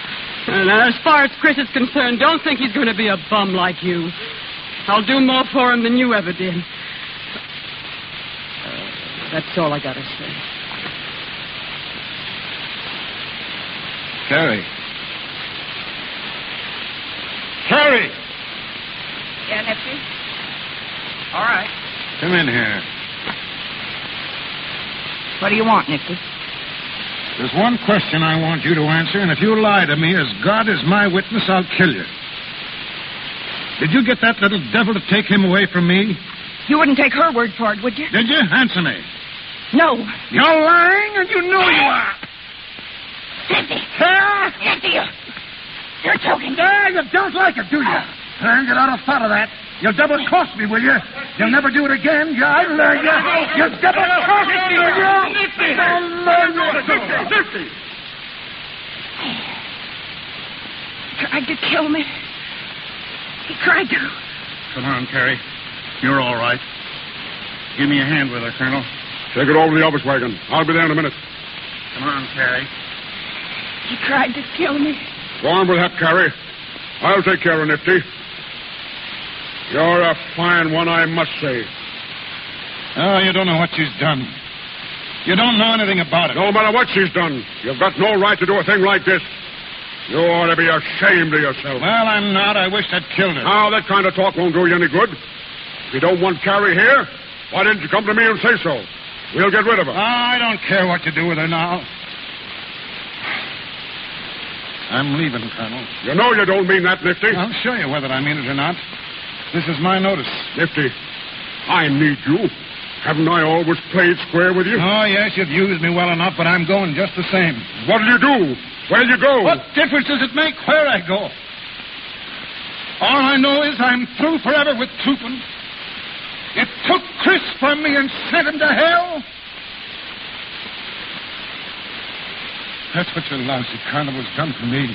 Now, as far as Chris is concerned, don't think he's going to be a bum like you. I'll do more for him than you ever did. That's all I got to say. Carrie. Carrie! Yeah, Nifty? All right. Come in here. What do you want, Nifty? There's one question I want you to answer, and if you lie to me, as God is my witness, I'll kill you. Did you get that little devil to take him away from me? You wouldn't take her word for it, would you? Did you? Answer me. No. You're lying, and you know you are. Sissy. Huh? Sissy, you're choking. You don't like it, do you? Then get out of thought of that. You'll double-cross me, will you? You'll never do it again. I learn you. You'll double-cross me, will you? Nifty! I'll learn you. Nifty! He tried to kill me. He tried to. Come on, Carrie. You're all right. Give me a hand with her, Colonel. Take it over to the office wagon. I'll be there in a minute. Come on, Carrie. He tried to kill me. Go on with that, Carrie. I'll take care of Nifty. You're a fine one, I must say. Oh, you don't know what she's done. You don't know anything about it. No matter what she's done, you've got no right to do a thing like this. You ought to be ashamed of yourself. Well, I'm not. I wish I'd killed her. Now, that kind of talk won't do you any good. If you don't want Carrie here, why didn't you come to me and say so? We'll get rid of her. I don't care what you do with her now. I'm leaving, Colonel. You know you don't mean that, Nifty. I'll show you whether I mean it or not. This is my notice. Nifty, I need you. Haven't I always played square with you? Oh, yes, you've used me well enough, but I'm going just the same. What'll you do? Where'll you go? What difference does it make where I go? All I know is I'm through forever with trooping. It took Chris from me and sent him to hell. That's what your lousy carnival's done for me. We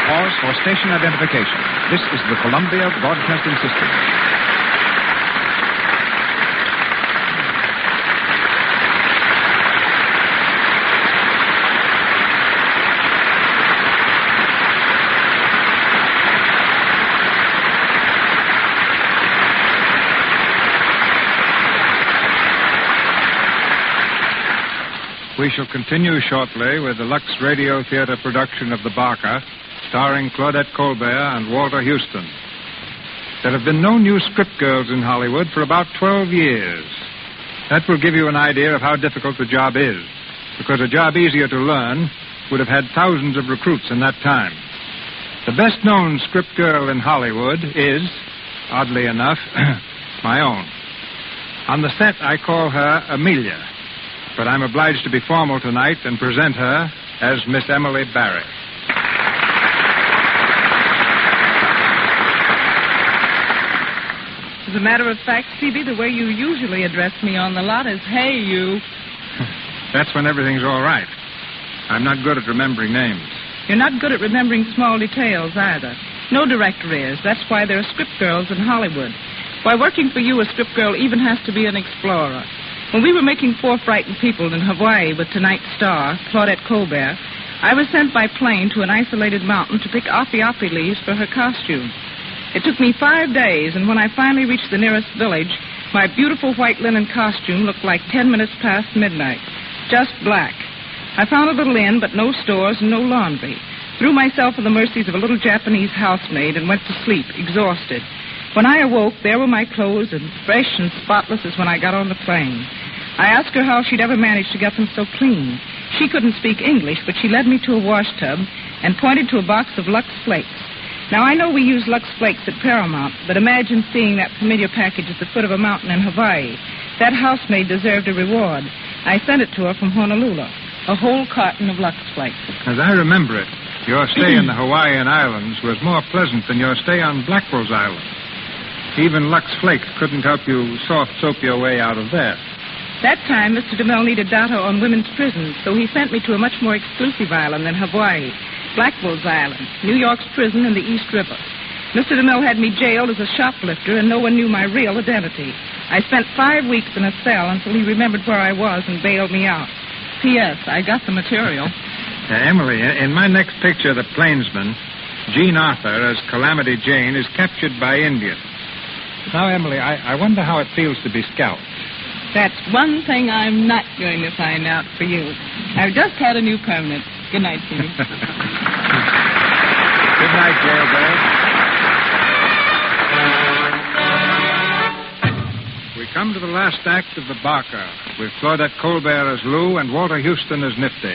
pause for station identification. This is the Columbia Broadcasting System. We shall continue shortly with the Lux Radio Theater production of The Barker, starring Claudette Colbert and Walter Houston. There have been no new script girls in Hollywood for about 12 years. That will give you an idea of how difficult the job is, because a job easier to learn would have had thousands of recruits in that time. The best-known script girl in Hollywood is, oddly enough, my own. On the set, I call her Amelia, but I'm obliged to be formal tonight and present her as Miss Emily Barry. As a matter of fact, Phoebe, the way you usually address me on the lot is, hey, you. That's when everything's all right. I'm not good at remembering names. You're not good at remembering small details either. No director is. That's why there are script girls in Hollywood. Why, working for you, a script girl even has to be an explorer. When we were making Four Frightened People in Hawaii with tonight's star, Claudette Colbert, I was sent by plane to an isolated mountain to pick api-api leaves for her costume. It took me 5 days, and when I finally reached the nearest village, my beautiful white linen costume looked like 10 minutes past midnight. Just black. I found a little inn, but no stores and no laundry. Threw myself at the mercies of a little Japanese housemaid and went to sleep, exhausted. When I awoke, there were my clothes, and fresh and spotless as when I got on the plane. I asked her how she'd ever managed to get them so clean. She couldn't speak English, but she led me to a wash tub and pointed to a box of Lux Flakes. Now, I know we use Lux Flakes at Paramount, but imagine seeing that familiar package at the foot of a mountain in Hawaii. That housemaid deserved a reward. I sent it to her from Honolulu, a whole carton of Lux Flakes. As I remember it, your stay in the Hawaiian Islands was more pleasant than your stay on Blackwell's Island. Even Lux Flakes couldn't help you soft soap your way out of there. That time, Mr. DeMille needed data on women's prisons, so he sent me to a much more exclusive island than Hawaii, Blackwell's Island, New York's prison in the East River. Mr. DeMille had me jailed as a shoplifter, and no one knew my real identity. I spent 5 weeks in a cell until he remembered where I was and bailed me out. P.S. I got the material. Emily, in my next picture, The Plainsman, Jean Arthur as Calamity Jane is captured by Indians. Now, Emily, I wonder how it feels to be scalped. That's one thing I'm not going to find out for you. I've just had a new permanent. Good night, Phoebe. Good night, jailbird. we come to the last act of The Barker, with Claudette Colbert as Lou and Walter Houston as Nifty.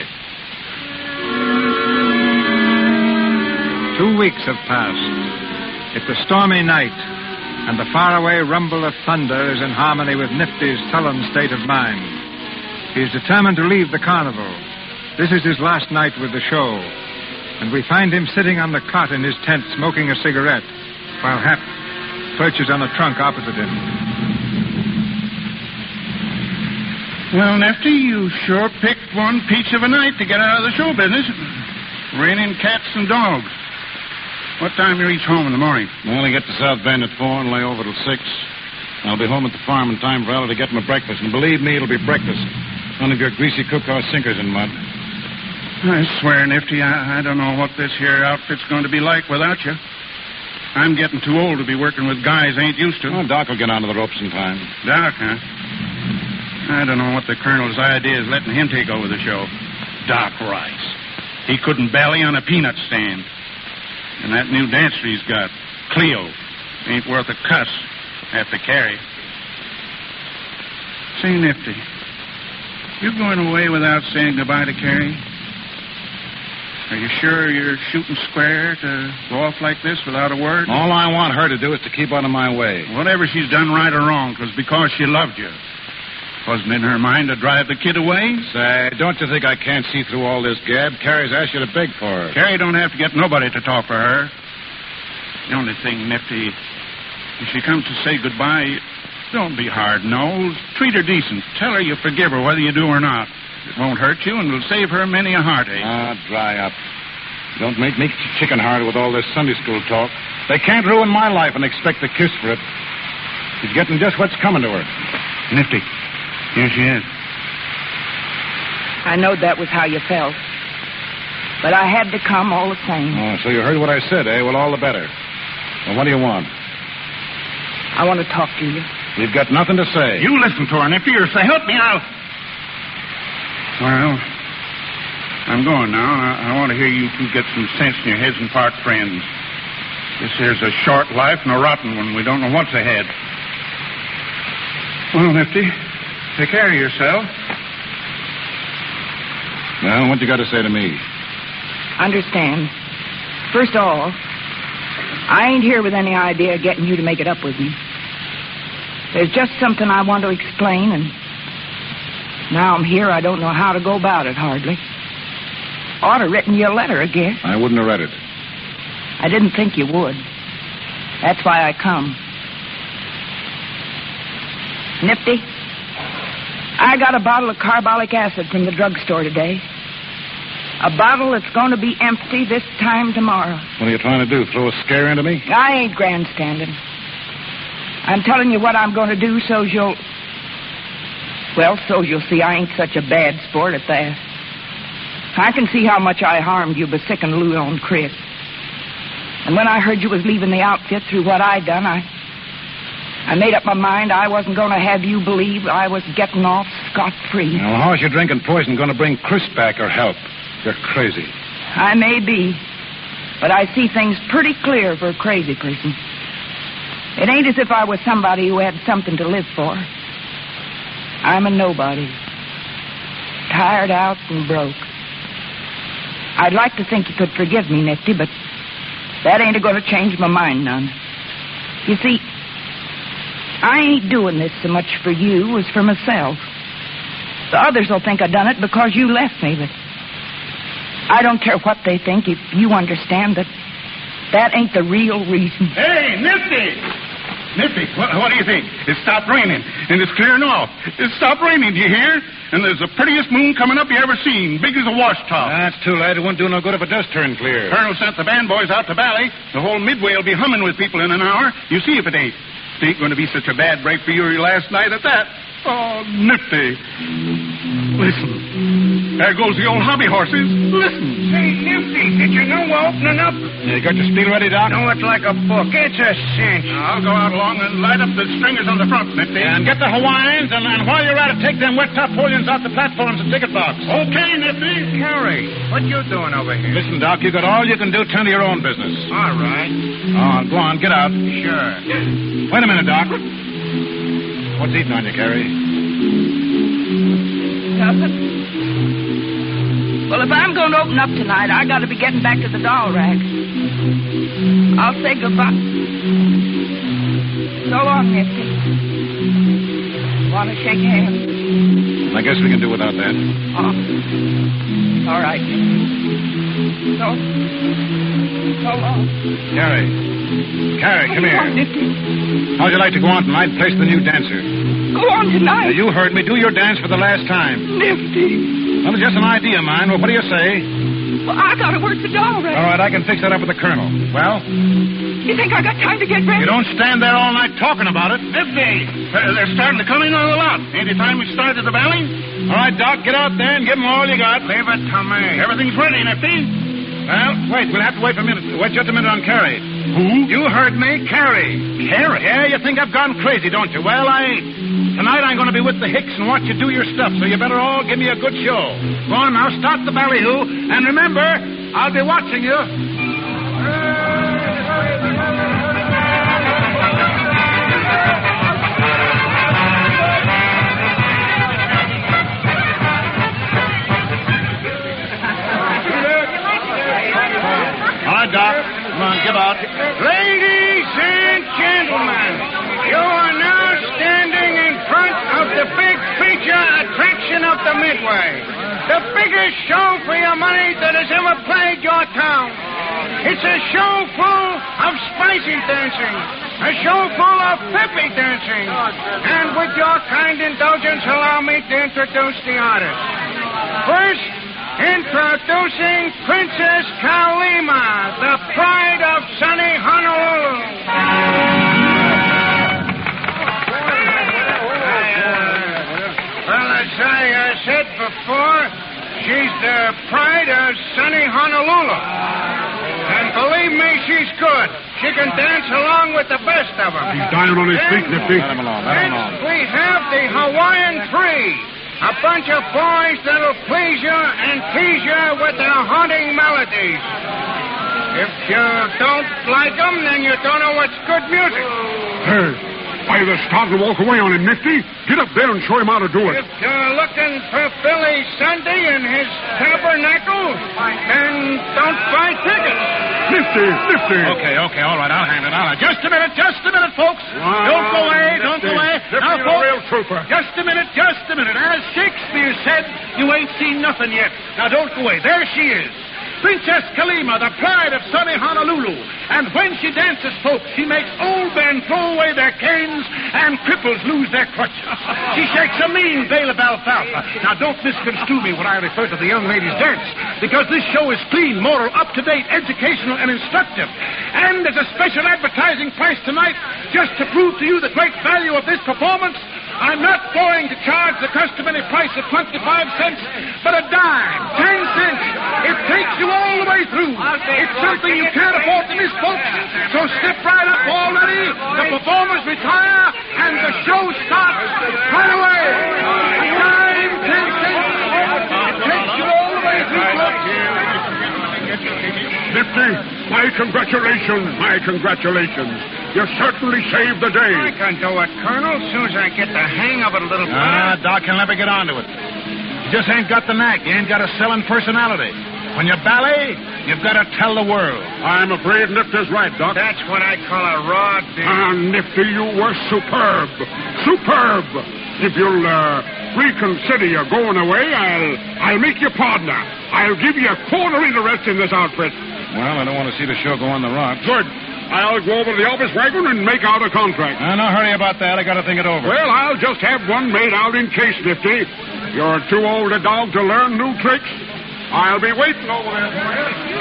2 weeks have passed. It's a stormy night, and the faraway rumble of thunder is in harmony with Nifty's sullen state of mind. He is determined to leave the carnival. This is his last night with the show, and we find him sitting on the cot in his tent smoking a cigarette, while Hap perches on a trunk opposite him. Well, Nifty, you sure picked one peach of a night to get out of the show business. Raining cats and dogs. What time do you reach home in the morning? Well, I get to South Bend at 4 and lay over till 6. I'll be home at the farm in time for Ella to get my breakfast. And believe me, it'll be breakfast. None of your greasy cookhouse sinkers in mud. I swear, Nifty, I don't know what this here outfit's going to be like without you. I'm getting too old to be working with guys I ain't used to. Well, Doc will get onto the ropes in time. Doc, huh? I don't know what the Colonel's idea is letting him take over the show. Doc Rice. He couldn't belly on a peanut stand. And that new dancer he's got, Cleo, ain't worth a cuss after Carrie. Say, Nifty, you going away without saying goodbye to Carrie? Are you sure you're shooting square to go off like this without a word? All I want her to do is to keep out of my way. Whatever she's done right or wrong, it was because she loved you. Wasn't in her mind to drive the kid away? Say, don't you think I can't see through all this gab? Carrie's asked you to beg for her. Carrie don't have to get nobody to talk for her. The only thing, Nifty, if she comes to say goodbye, don't be hard-nosed. Treat her decent. Tell her you forgive her whether you do or not. It won't hurt you, and it'll save her many a heartache. Ah, dry up. Don't make me chicken-hearted with all this Sunday school talk. They can't ruin my life and expect a kiss for it. She's getting just what's coming to her. Nifty, here she is. I know that was how you felt. But I had to come all the same. Oh, so you heard what I said, eh? Well, all the better. Well, what do you want? I want to talk to you. You've got nothing to say. You listen to her, Nifty, or say, help me out. Well, I'm going now. I want to hear you two get some sense in your heads and part friends. This here's a short life and a rotten one. We don't know what's ahead. Well, Nifty, take care of yourself. Well, what you got to say to me? Understand. First of all, I ain't here with any idea of getting you to make it up with me. There's just something I want to explain, and now I'm here, I don't know how to go about it, hardly. Ought to written you a letter, I guess. I wouldn't have read it. I didn't think you would. That's why I come. Nifty, I got a bottle of carbolic acid from the drugstore today. A bottle that's going to be empty this time tomorrow. What are you trying to do, throw a scare into me? I ain't grandstanding. I'm telling you what I'm going to do so's you'll see I ain't such a bad sport at that. I can see how much I harmed you by sicking Lou on Chris. And when I heard you was leaving the outfit through what I done, I made up my mind I wasn't going to have you believe I was getting off scot-free. Now, how's your drinking poison going to bring Chris back or help? You're crazy. I may be, but I see things pretty clear for a crazy person. It ain't as if I was somebody who had something to live for. I'm a nobody. Tired out and broke. I'd like to think you could forgive me, Nifty, but that ain't going to change my mind none. You see, I ain't doing this so much for you as for myself. The others will think I done it because you left me, but I don't care what they think if you understand that that ain't the real reason. Hey, Nifty! Nifty, what do you think? It stopped raining, and it's clearing off. It stopped raining, do you hear? And there's the prettiest moon coming up you ever seen, big as a washtub. That's too late. It won't do no good if it does turn clear. Colonel sent the band boys out to Bally. The whole Midway will be humming with people in an hour. You see if it ain't. It ain't going to be such a bad break for you last night at that. Oh, Nifty. Listen. There goes the old hobby horses. Listen. Say, Nifty, did you know we're opening up? You got your spiel ready, Doc? Know it like a book. It's a cinch. I'll go out along and light up the stringers on the front, Nifty. And get the Hawaiians, and while you're at it, take them wet tarpaulins out the platforms and ticket box. Okay, Nifty. Harry, what you doing over here? Listen, Doc, you got all you can do. Tend to your own business. All right. Oh, go on, get out. Sure. Wait a minute, Doc. What's eating on you, Carrie? Nothing. Well, if I'm going to open up tonight, I got to be getting back to the doll rack. I'll say goodbye. So long, Nifty. Want to shake hands? I guess we can do without that. Oh. All right. So long. Carrie, come here. On, Nifty. How'd you like to go on tonight and place the new dancer? Go on tonight. Now, you heard me. Do your dance for the last time. Nifty. Well, it's just an idea of mine. Well, what do you say? Well, I got to work the doll rack. All right, I can fix that up with the colonel. Well? You think I got time to get ready? You don't stand there all night talking about it. Nifty, they're starting to come in on the lot. Ain't it time we started the valley? All right, Doc, get out there and give them all you got. Leave it to me. Everything's ready, Nifty. Well, wait, we'll have to wait for a minute. Wait just a minute on Carrie. Who? You heard me, Carrie. Carrie? Yeah, you think I've gone crazy, don't you? Well, I ain't. Tonight I'm going to be with the Hicks and watch you do your stuff, so you better all give me a good show. Go on now, start the ballyhoo, and remember, I'll be watching you. All right, Doc. Come on, give out. Ladies and gentlemen, you are now standing in front of the big feature attraction of the Midway. The biggest show for your money that has ever plagued your town. It's a show full of spicy dancing, a show full of peppy dancing. And with your kind indulgence, allow me to introduce the artist. First, introducing Princess Kalima, the pride of sunny Honolulu. Well, as I said before, she's the pride of sunny Honolulu. And believe me, she's good. She can dance along with the best of them. He's dying on his feet, Nifty. Let him alone, let him alone. Next, we have the Hawaiian Three. A bunch of boys that'll please you and tease you with their haunting melodies. If you don't like them, then you don't know what's good music. Hey, I either start to walk away on him, Nifty. Get up there and show him how to do it. If you're looking for Billy Sunday and his tabernacle, then don't buy tickets. Nifty. Okay, all right, I'll handle it. Just a minute, folks. Don't go away. Nifty, Now, you're a folks, real trooper. just a minute. As Shakespeare said, you ain't seen nothing yet. Now, don't go away. There she is. Princess Kalima, the pride of sunny Honolulu. And when she dances, folks, she makes old men throw away their canes and cripples lose their crutches. She shakes a mean bale of alfalfa. Now, don't misconstrue me when I refer to the young ladies' dance, because this show is clean, moral, up-to-date, educational, and instructive. And there's a special advertising price tonight just to prove to you the great value of this performance. I'm not going to charge the customary price of 25 cents, but a dime, 10 cents. It takes you all the way through. It's something you can't afford to miss, folks. So step right up already. The performers retire, and the show starts right away. A dime, 10 cents. It takes you all the way through, folks. Nifty, my congratulations. You certainly saved the day. I can do it, Colonel, as soon as I get the hang of it a little better. Doc, he'll never get onto it. You just ain't got the knack. You ain't got a selling personality. When you ballet, you've got to tell the world. I'm afraid Nifty's right, Doc. That's what I call a raw deal. Nifty, you were superb. If you'll reconsider your going away, I'll make you partner. I'll give you a quarter interest in this outfit. Well, I don't want to see the show go on the rocks. Good. I'll go over to the office wagon and make out a contract. No hurry about that. I got to think it over. Well, I'll just have one made out in case, Nifty. You're too old a dog to learn new tricks. I'll be waiting over there for you.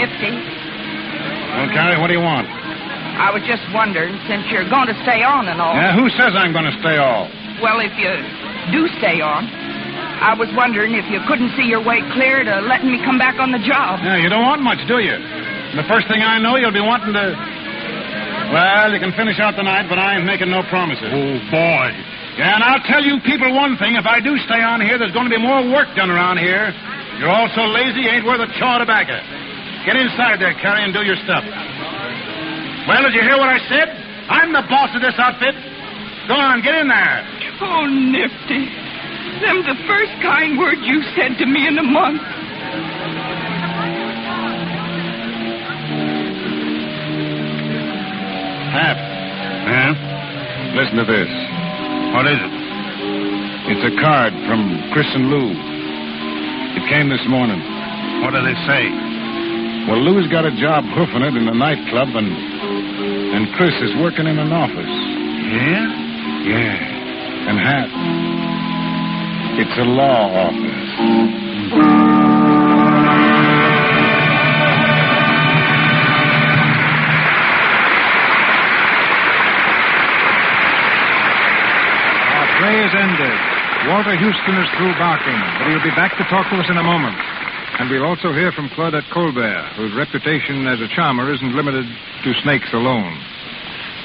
Nifty, Well, Carrie, what do you want? I was just wondering, since you're going to stay on and all. Yeah, who says I'm going to stay all? Well, if you do stay on, I was wondering if you couldn't see your way clear to letting me come back on the job. Yeah, you don't want much, do you? The first thing I know, you'll be wanting to... Well, you can finish out the night, but I ain't making no promises. Oh, boy. Yeah, and I'll tell you people one thing. If I do stay on here, there's going to be more work done around here. You're all so lazy, you ain't worth a chaw of tobacco. Get inside there, Carrie, and do your stuff. Well, did you hear what I said? I'm the boss of this outfit. Go on, get in there. Oh, Nifty. Them's the first kind word you said to me in a month. Hap. Huh? Listen to this. What is it? It's a card from Chris and Lou. It came this morning. What do they say? Well, Lou's got a job hoofing it in a nightclub, and Chris is working in an office. Yeah? Yeah. And Hap, it's a law office. Play is ended. Walter Houston is through barking, but he'll be back to talk to us in a moment. And we'll also hear from Claudette Colbert, whose reputation as a charmer isn't limited to snakes alone.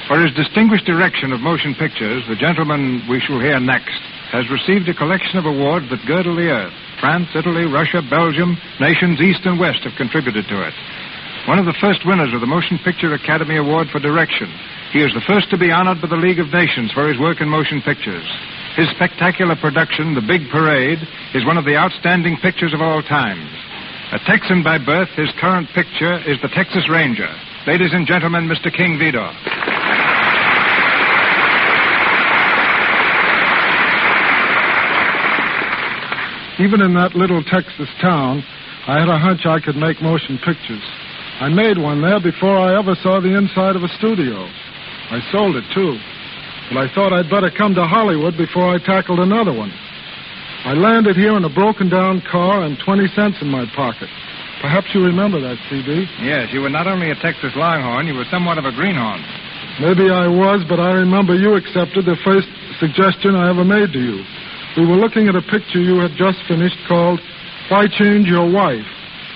For his distinguished direction of motion pictures, the gentleman we shall hear next has received a collection of awards that girdle the earth. France, Italy, Russia, Belgium, nations east and west have contributed to it. One of the first winners of the Motion Picture Academy Award for Direction. He is the first to be honored by the League of Nations for his work in motion pictures. His spectacular production, The Big Parade, is one of the outstanding pictures of all times. A Texan by birth, his current picture is The Texas Ranger. Ladies and gentlemen, Mr. King Vidor. Even in that little Texas town, I had a hunch I could make motion pictures. I made one there before I ever saw the inside of a studio. I sold it, too. But I thought I'd better come to Hollywood before I tackled another one. I landed here in a broken-down car and 20 cents in my pocket. Perhaps you remember that, C.B.? Yes, you were not only a Texas Longhorn, you were somewhat of a greenhorn. Maybe I was, but I remember you accepted the first suggestion I ever made to you. We were looking at a picture you had just finished called Why Change Your Wife?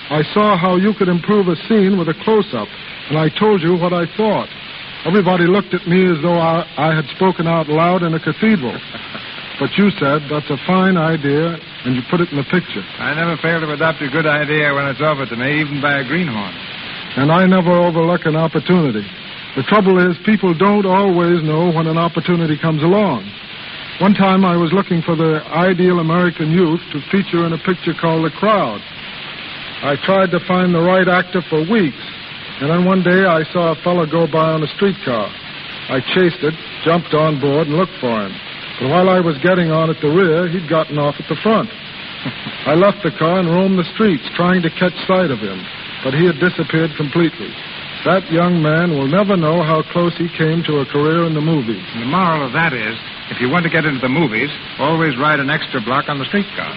I saw how you could improve a scene with a close-up, and I told you what I thought. Everybody looked at me as though I had spoken out loud in a cathedral. But you said, that's a fine idea, and you put it in the picture. I never fail to adopt a good idea when it's offered to me, even by a greenhorn. And I never overlook an opportunity. The trouble is, people don't always know when an opportunity comes along. One time I was looking for the ideal American youth to feature in a picture called The Crowd. I tried to find the right actor for weeks, and then one day I saw a fellow go by on a streetcar. I chased it, jumped on board, and looked for him. But while I was getting on at the rear, he'd gotten off at the front. I left the car and roamed the streets, trying to catch sight of him, but he had disappeared completely. That young man will never know how close he came to a career in the movies. And the moral of that is, if you want to get into the movies, always ride an extra block on the streetcar.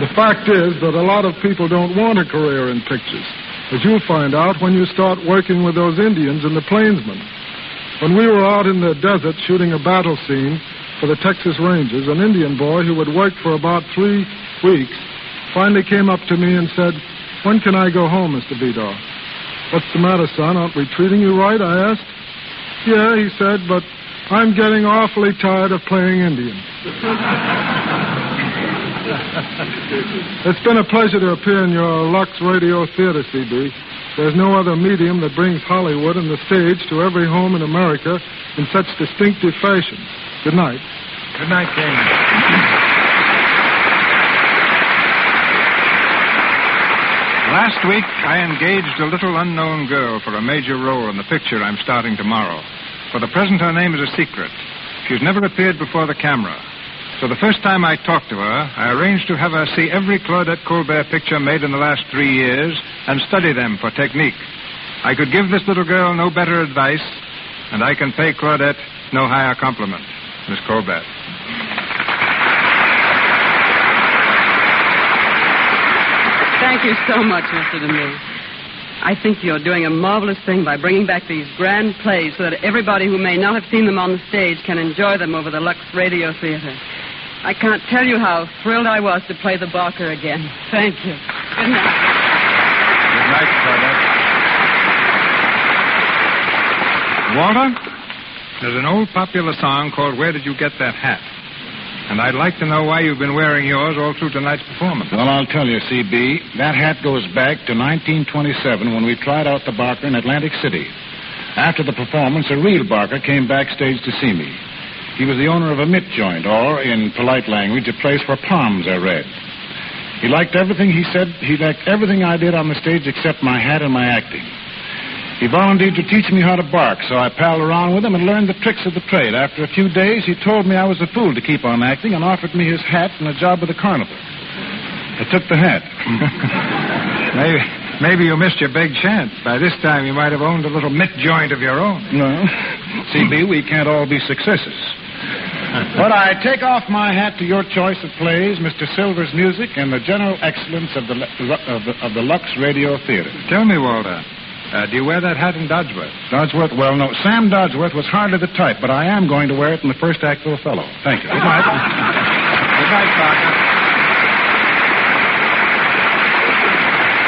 The fact is that a lot of people don't want a career in pictures, as you'll find out when you start working with those Indians and the Plainsmen. When we were out in the desert shooting a battle scene for the Texas Rangers, an Indian boy who had worked for about 3 weeks finally came up to me and said, "When can I go home, Mr. Vidor?" "What's the matter, son? Aren't we treating you right?" I asked. "Yeah," he said, "but I'm getting awfully tired of playing Indian." It's been a pleasure to appear in your Lux Radio Theater, C.B. There's no other medium that brings Hollywood and the stage to every home in America in such distinctive fashion. Good night. Good night, King. Last week, I engaged a little unknown girl for a major role in the picture I'm starting tomorrow. For the present, her name is a secret. She's never appeared before the camera. So the first time I talked to her, I arranged to have her see every Claudette Colbert picture made in the last 3 years and study them for technique. I could give this little girl no better advice, and I can pay Claudette no higher compliment. Miss Colbert. Thank you so much, Mr. DeMille. I think you're doing a marvelous thing by bringing back these grand plays so that everybody who may not have seen them on the stage can enjoy them over the Lux Radio Theater. I can't tell you how thrilled I was to play the Barker again. Thank you. Good night. Good night, Claudette. Walter, there's an old popular song called Where Did You Get That Hat? And I'd like to know why you've been wearing yours all through tonight's performance. Well, I'll tell you, C.B., that hat goes back to 1927 when we tried out the Barker in Atlantic City. After the performance, a reel barker came backstage to see me. He was the owner of a mitt joint, or, in polite language, a place for palms, I read. He liked everything he said. He liked everything I did on the stage except my hat and my acting. He volunteered to teach me how to bark, so I palled around with him and learned the tricks of the trade. After a few days, he told me I was a fool to keep on acting and offered me his hat and a job with the carnival. I took the hat. Maybe you missed your big chance. By this time, you might have owned a little mitt joint of your own. No. CB, we can't all be successes. But I take off my hat to your choice of plays, Mr. Silver's music, and the general excellence of the Lux Radio Theater. Tell me, Walter, do you wear that hat in Dodgeworth? Dodgeworth? Well, no. Sam Dodgeworth was hardly the type, but I am going to wear it in the first act of Othello. Thank you. Good night. Good night, Parker.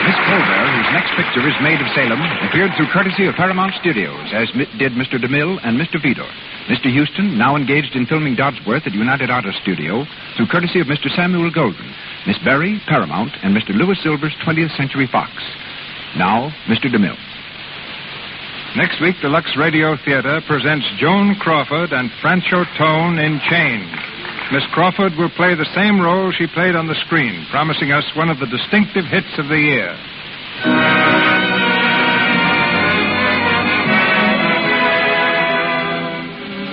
Miss Colbert, whose next picture is Maid of Salem, appeared through courtesy of Paramount Studios, as did Mr. DeMille and Mr. Vidor. Mr. Houston, now engaged in filming Dodgeworth at United Artists Studio, through courtesy of Mr. Samuel Golden. Miss Berry, Paramount, and Mr. Louis Silver's 20th Century Fox. Now, Mr. DeMille. Next week, the Lux Radio Theater presents Joan Crawford and Francho Tone in Chains. Miss Crawford will play the same role she played on the screen, promising us one of the distinctive hits of the year.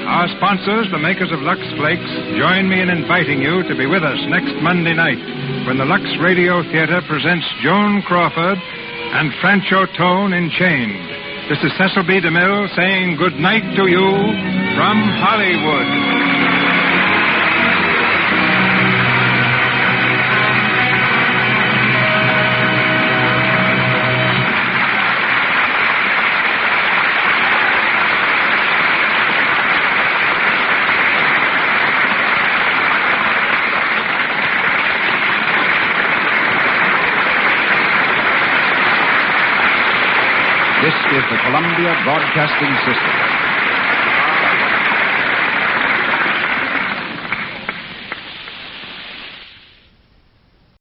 Our sponsors, the makers of Lux Flakes, join me in inviting you to be with us next Monday night when the Lux Radio Theater presents Joan Crawford and Francho Tone in Chains. This is Cecil B. DeMille saying good night to you from Hollywood. This is the Columbia Broadcasting System.